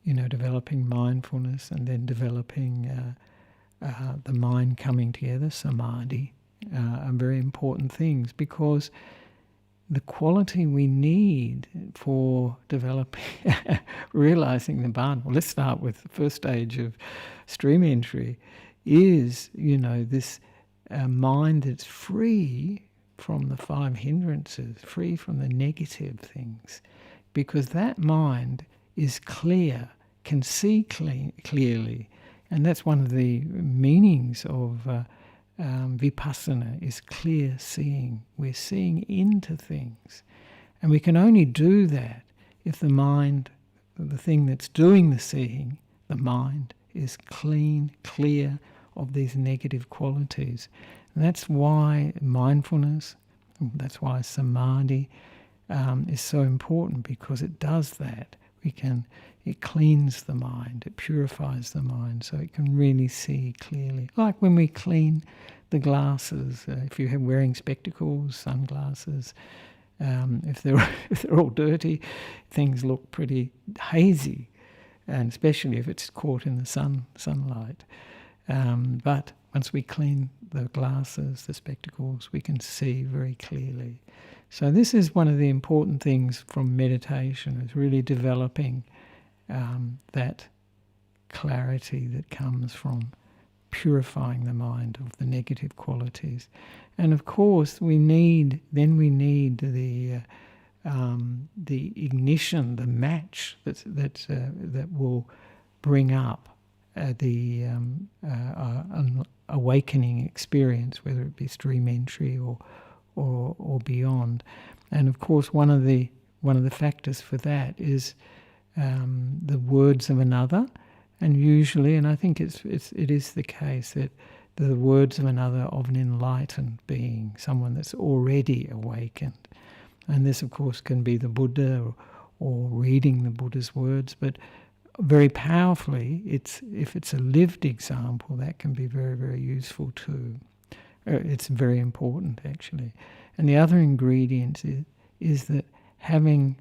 developing mindfulness, and then developing the mind coming together, samadhi, are very important things, because the quality we need for developing, realizing the Dhamma. Well, let's start with the first stage of stream entry, is, this mind that's free from the 5 hindrances, free from the negative things, because that mind is clear, can see clearly, and that's one of the meanings of vipassana, is clear seeing. We're seeing into things, and we can only do that if the mind, the thing that's doing the seeing, the mind, is clean, clear of these negative qualities. And that's why mindfulness, that's why samadhi is so important, because it does that. It cleans the mind, it purifies the mind, so it can really see clearly. Like when we clean the glasses, if you're wearing spectacles, sunglasses, if they're all dirty, things look pretty hazy, and especially if it's caught in the sunlight. But once we clean the glasses, the spectacles, we can see very clearly. So this is one of the important things from meditation, is really developing that clarity that comes from purifying the mind of the negative qualities. And of course we need the ignition, the match that will bring up the awakening experience, whether it be stream entry or beyond. And of course one of the factors for that is the words of another, And usually, and I think it is the case that the words of another, of an enlightened being, someone that's already awakened. And this, of course, can be the Buddha or reading the Buddha's words, but very powerfully, if it's a lived example, that can be very, very useful too. It's very important, actually. And the other ingredient is that having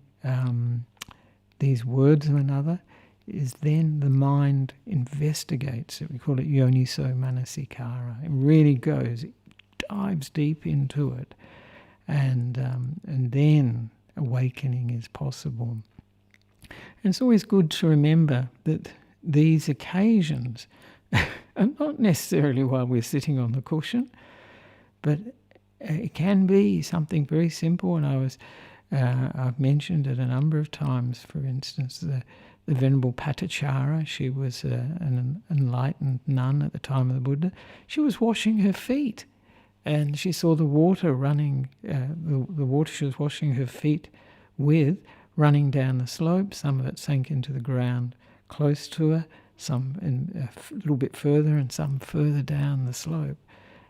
these words of another is then the mind investigates it. We call it yoniso manasikara. It really dives deep into it, and then awakening is possible. And it's always good to remember that these occasions are not necessarily while we're sitting on the cushion, but it can be something very simple. And I've mentioned it a number of times. For instance, the Venerable Patachara, she was an enlightened nun at the time of the Buddha. She was washing her feet, and she saw the water running, the water she was washing her feet with, running down the slope. Some of it sank into the ground close to her, some a little bit further, and some further down the slope.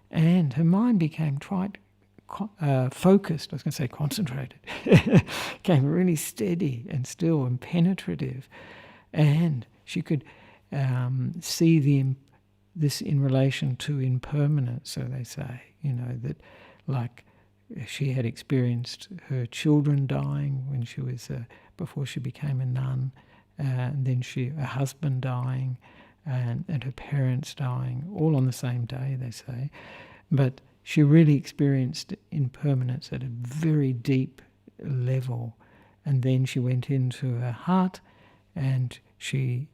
And her mind became quite focused, I was going to say concentrated, became really steady and still and penetrative. And she could see this in relation to impermanence, so they say, that like she had experienced her children dying when she was, before she became a nun, and then her husband dying, and her parents dying, all on the same day, they say. But she really experienced impermanence at a very deep level. And then she went into her heart, and she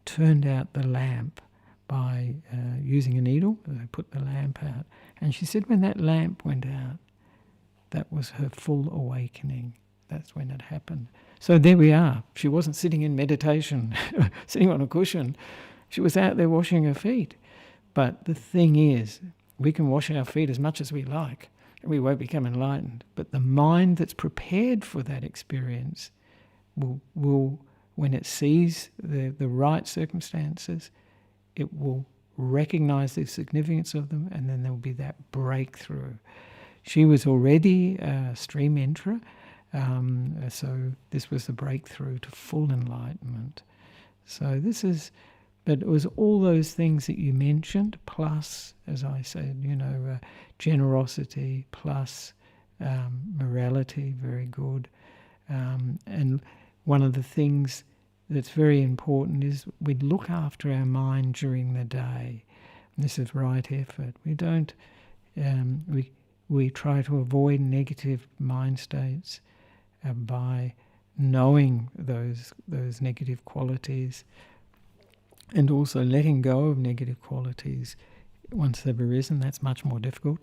turned out the lamp by using a needle. They put the lamp out. And she said when that lamp went out, that was her full awakening. That's when it happened. So there we are. She wasn't sitting in meditation, sitting on a cushion. She was out there washing her feet. But the thing is, we can wash our feet as much as we like, and we won't become enlightened. But the mind that's prepared for that experience will when it sees the right circumstances, it will recognize the significance of them, and then there will be that breakthrough. She was already a stream enterer, so this was the breakthrough to full enlightenment. So but it was all those things that you mentioned, plus, as I said, generosity, plus morality, very good. And one of the things that's very important is we look after our mind during the day. And this is right effort. We don't. We try to avoid negative mind states by knowing those negative qualities, and also letting go of negative qualities once they've arisen. That's much more difficult.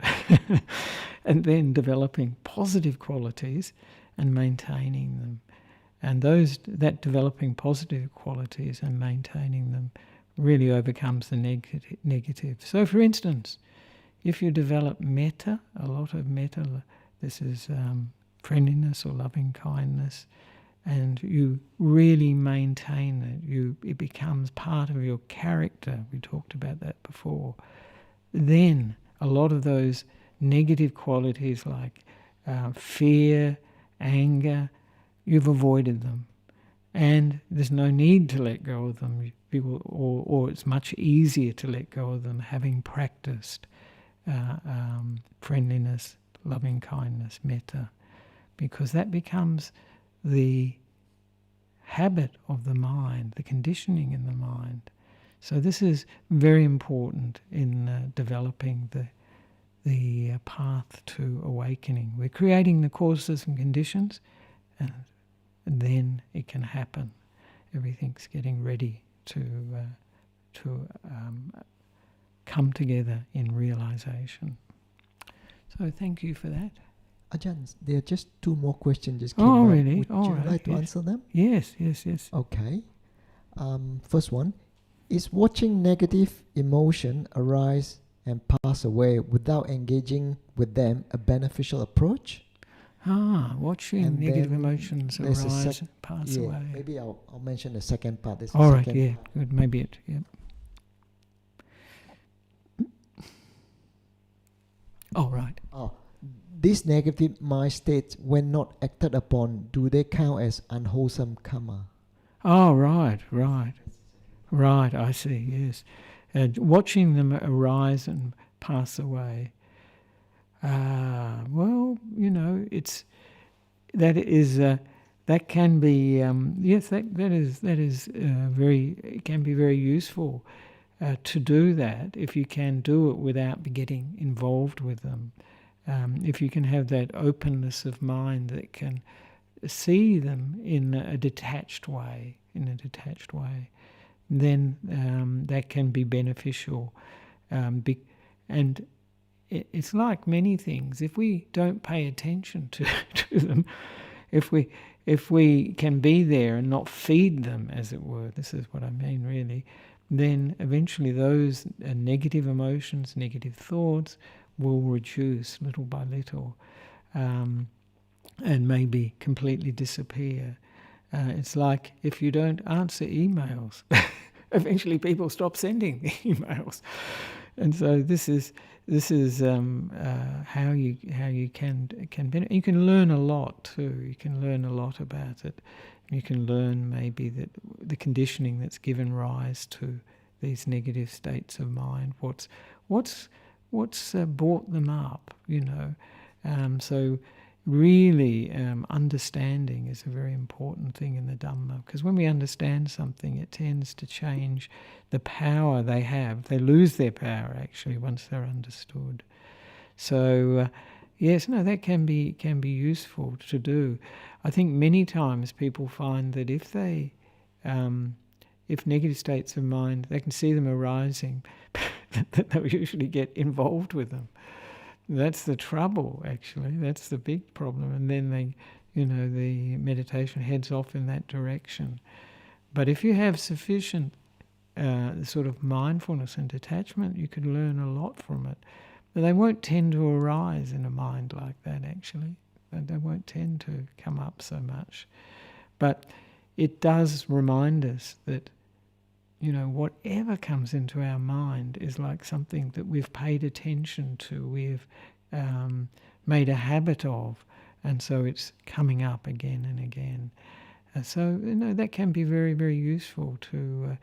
And then developing positive qualities and maintaining them. And that developing positive qualities and maintaining them really overcomes the negative. So, for instance, if you develop metta, a lot of metta, this is friendliness or loving kindness, and you really maintain it, it becomes part of your character. We talked about that before. Then a lot of those negative qualities like fear, anger, you've avoided them, and there's no need to let go of them. Or it's much easier to let go of them having practiced friendliness, loving kindness, metta, because that becomes the habit of the mind, the conditioning in the mind. So this is very important in developing the path to awakening. We're creating the causes and conditions, and then it can happen. Everything's getting ready to come together in realization. So thank you for that. Ajahn, there are just two more questions just came up. Really? Would you like to Yes. answer them? Yes. Okay. First one, is watching negative emotion arise and pass away without engaging with them a beneficial approach? Watching And negative then emotions there's a arise and pass yeah, away. maybe I'll mention the second part. There's a All right, second yeah, part. good. Maybe it, yeah. Oh, right. These negative mind states, when not acted upon, do they count as unwholesome karma? Oh, right. Right, I see, yes. Watching them arise and pass away. Well, that can be, yes, that is it can be very useful to do that if you can do it without getting involved with them. If you can have that openness of mind that can see them in a detached way, then that can be beneficial. And it's like many things. If we don't pay attention to them, if we can be there and not feed them, as it were, this is what I mean really, then eventually those negative emotions, negative thoughts will reduce little by little, and maybe completely disappear. It's like if you don't answer emails, eventually people stop sending the emails. And so this is how you can benefit. You can learn a lot too. You can learn a lot about it. You can learn maybe that the conditioning that's given rise to these negative states of mind. What's brought them up? So really, understanding is a very important thing in the Dhamma, because when we understand something, it tends to change the power they have. They lose their power actually once they're understood. So yes, no, that can be useful to do. I think many times people find that if negative states of mind, they can see them arising, that they'll usually get involved with them. That's the trouble, actually. That's the big problem. And then the meditation heads off in that direction. But if you have sufficient sort of mindfulness and detachment, you could learn a lot from it. But they won't tend to arise in a mind like that, actually. They won't tend to come up so much. But it does remind us that whatever comes into our mind is like something that we've paid attention to, we've made a habit of, and so it's coming up again and again. So that can be very, very useful to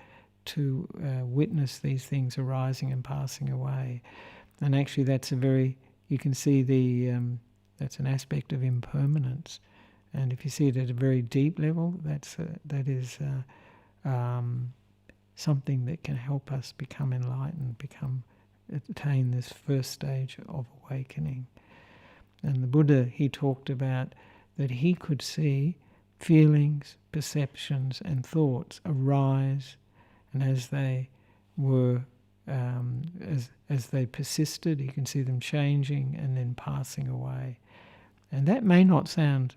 witness these things arising and passing away. And actually, you can see that's an aspect of impermanence. And if you see it at a very deep level, that is something that can help us become enlightened, attain this first stage of awakening. And the Buddha, he talked about that he could see feelings, perceptions and thoughts arise, and as they were, as they persisted, he can see them changing and then passing away. And that may not sound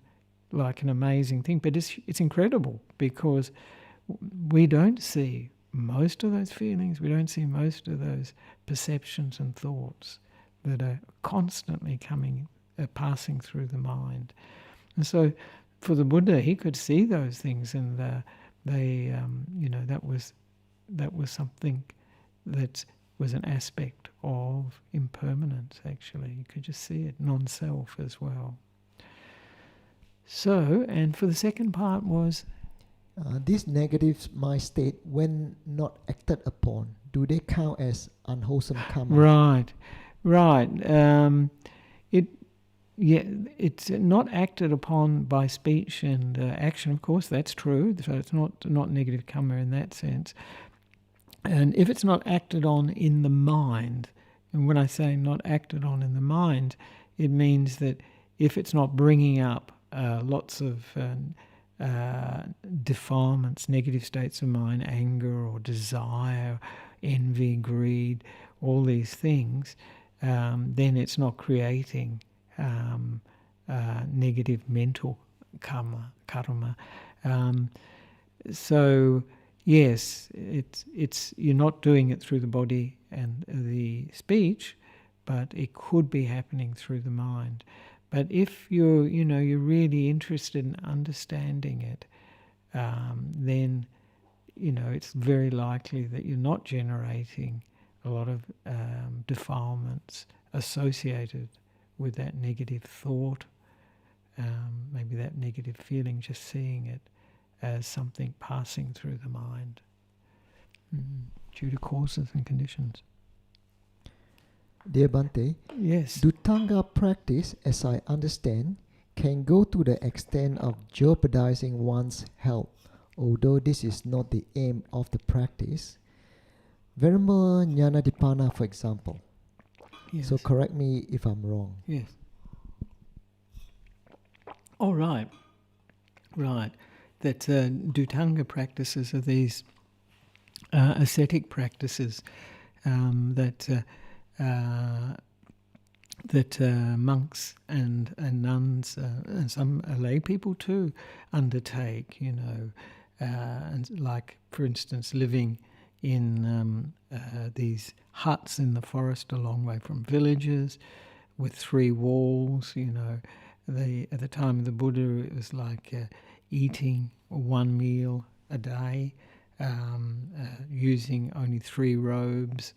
like an amazing thing, but it's incredible, because we don't see most of those feelings, we don't see most of those perceptions and thoughts that are constantly passing through the mind. And so for the Buddha, he could see those things, and that was something that was an aspect of impermanence, actually. You could just see it, non-self as well. So, and for the second part was... This negative mind state, when not acted upon, do they count as unwholesome karma? Right. It's not acted upon by speech and action, of course, that's true. So it's not negative karma in that sense. And if it's not acted on in the mind, and when I say not acted on in the mind, it means that if it's not bringing up lots of defilements, negative states of mind, anger or desire, envy, greed, all these things, then it's not creating negative mental karma. So yes, it's you're not doing it through the body and the speech, but it could be happening through the mind. But if you're really interested in understanding it, then it's very likely that you're not generating a lot of defilements associated with that negative thought, maybe that negative feeling, just seeing it as something passing through the mind due to causes and conditions. Dear Bhante, Yes. Dhutanga practice, as I understand, can go to the extent of jeopardizing one's health, although this is not the aim of the practice. Venerable Jnanadipana, for example. Yes. So correct me if I'm wrong. Yes. Oh, right. That Dhutanga practices are these ascetic practices that monks and nuns and some lay people too undertake, and like, for instance, living in these huts in the forest a long way from villages with 3 walls. At the time of the Buddha, it was like eating 1 meal a day, using only 3 robes,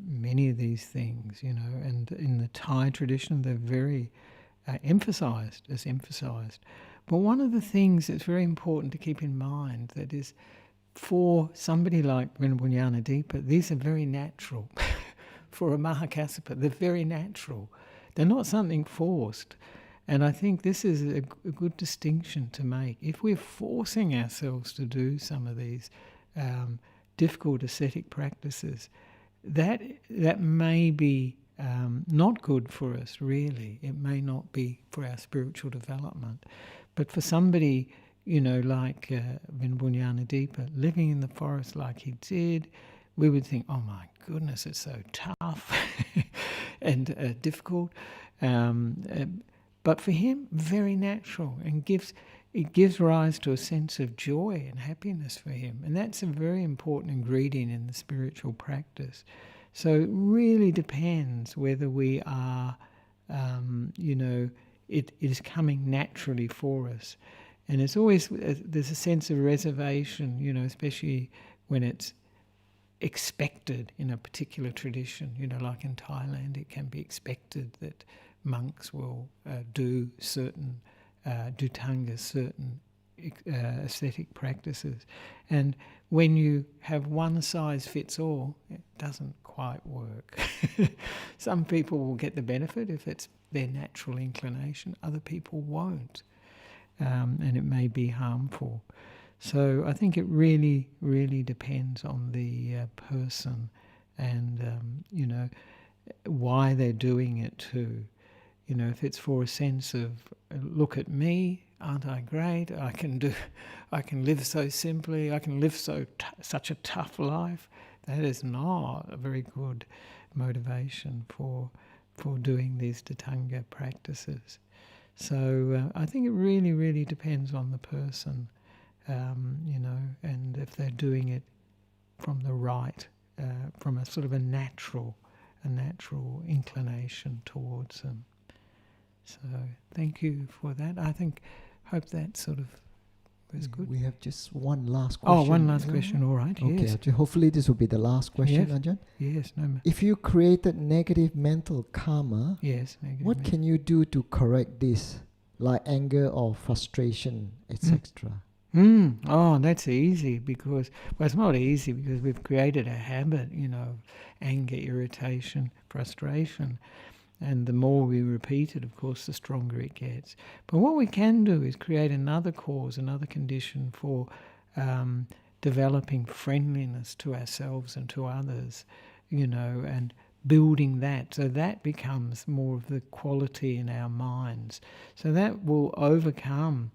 many of these things, and in the Thai tradition they're very emphasized. But one of the things that's very important to keep in mind, that is, for somebody like Venerable Nissarano, these are very natural. For a Mahakassapa, they're very natural. They're not something forced. And I think this is a good distinction to make. If we're forcing ourselves to do some of these difficult ascetic practices, that may be not good for us, really. It may not be for our spiritual development. But for somebody, like Venerable Nissarano, living in the forest like he did, we would think, oh my goodness, it's so tough and difficult. But for him, very natural, and it gives rise to a sense of joy and happiness for him. And that's a very important ingredient in the spiritual practice. So it really depends whether we are, it is coming naturally for us. And it's always, there's a sense of reservation, especially when it's expected in a particular tradition. Like in Thailand, it can be expected that monks will do certain dhutangas, certain ascetic practices. And when you have one size fits all, it doesn't quite work. Some people will get the benefit if it's their natural inclination, other people won't. And it may be harmful. So I think it really, really depends on the person and, why they're doing it too. If it's for a sense of, look at me, aren't I great? I can live so simply, I can live such a tough life. That is not a very good motivation for doing these Dhutanga practices. So I think it really, really depends on the person, and if they're doing it from the right, from a sort of a natural inclination towards them. So thank you for that. Hope that sort of was good. We have just one last question. Oh, one last question. All right. Okay. Yes. Hopefully this will be the last question, Yes. Ajahn. Yes. No. If you created negative mental karma, Yes. what can you do to correct this, like anger or frustration, etc.? Oh, that's easy because, well, it's not easy because we've created a habit, of anger, irritation, frustration. And the more we repeat it, of course, the stronger it gets. But what we can do is create another cause, another condition for developing friendliness to ourselves and to others, and building that. So that becomes more of the quality in our minds. So that will overcome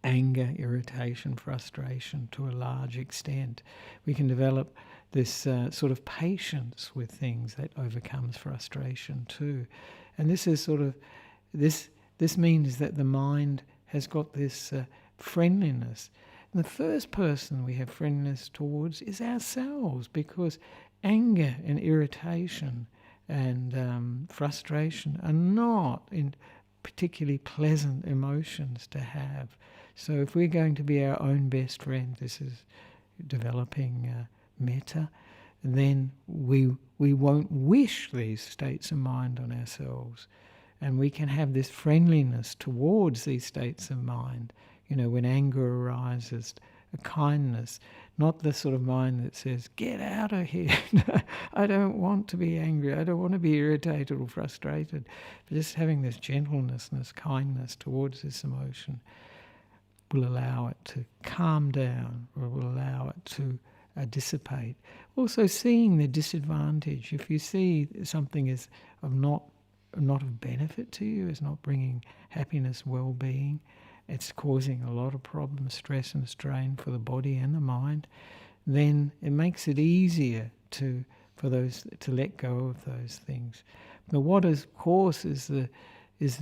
anger, irritation, frustration to a large extent. We can develop this sort of patience with things that overcomes frustration too. And this is sort of, this means that the mind has got this friendliness. And the first person we have friendliness towards is ourselves, because anger and irritation and frustration are not in particularly pleasant emotions to have. So if we're going to be our own best friend, this is developing metta, then we won't wish these states of mind on ourselves. And we can have this friendliness towards these states of mind. When anger arises, a kindness, not the sort of mind that says, get out of here. I don't want to be angry. I don't want to be irritated or frustrated. But just having this gentleness and this kindness towards this emotion will allow it to calm down, or will allow it to dissipate. Also seeing the disadvantage. If you see something is not of benefit to you, is not bringing happiness, well-being, it's causing a lot of problems, stress and strain for the body and the mind, then it makes it easier to let go of those things. But what is, of course, is the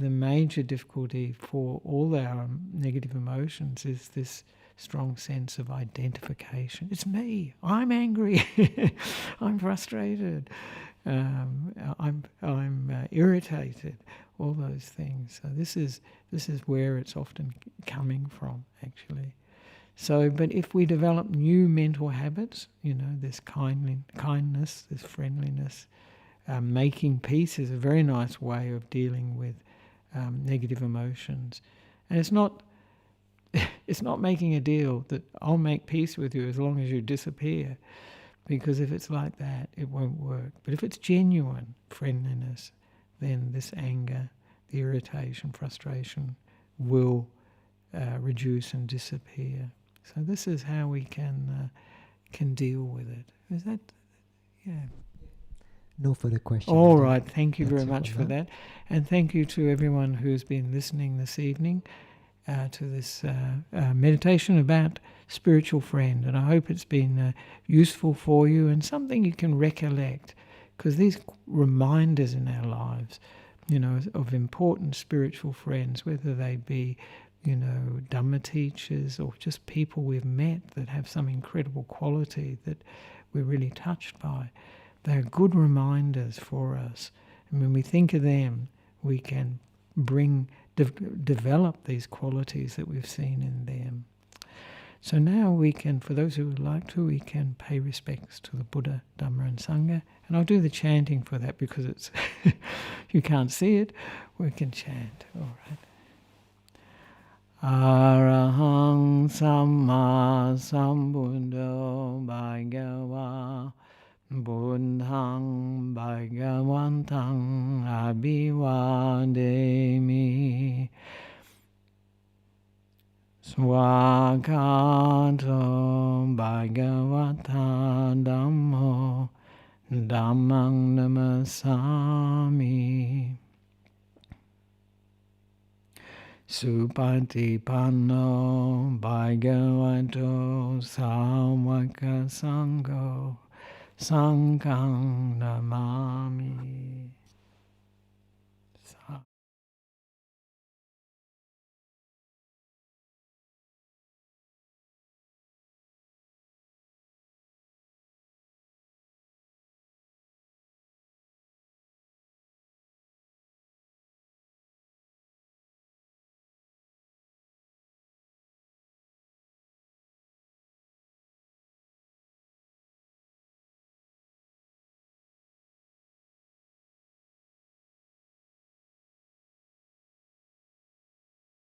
major difficulty for all our negative emotions is this strong sense of identification. It's me. I'm angry. I'm frustrated. I'm irritated. All those things. So this is where it's often coming from, actually. So, but if we develop new mental habits, this kindness, this friendliness, making peace is a very nice way of dealing with negative emotions. And it's not making a deal that I'll make peace with you as long as you disappear, because if it's like that, it won't work. But if it's genuine friendliness, then this anger, the irritation, frustration will reduce and disappear. So this is how we can deal with it. Is that, yeah? No further questions. All right, thank you very much for that. And thank you to everyone who's been listening this evening to this meditation about spiritual friend. And I hope it's been useful for you and something you can recollect, because these reminders in our lives, of important spiritual friends, whether they be, Dhamma teachers or just people we've met that have some incredible quality that we're really touched by, they're good reminders for us. And when we think of them, we can develop these qualities that we've seen in them. So now we can, for those who would like to, we can pay respects to the Buddha, Dhamma and Sangha. And I'll do the chanting for that because it's you can't see it. We can chant. All right. Arahang Samma Sambuddho Bhagava Buddhang Bhagavantang Abhivademi Swakato Bhagavata Dhammo Dhammang Namasami Supatipanno Bhagavato Sāvaka Sangho Sanghang Namami.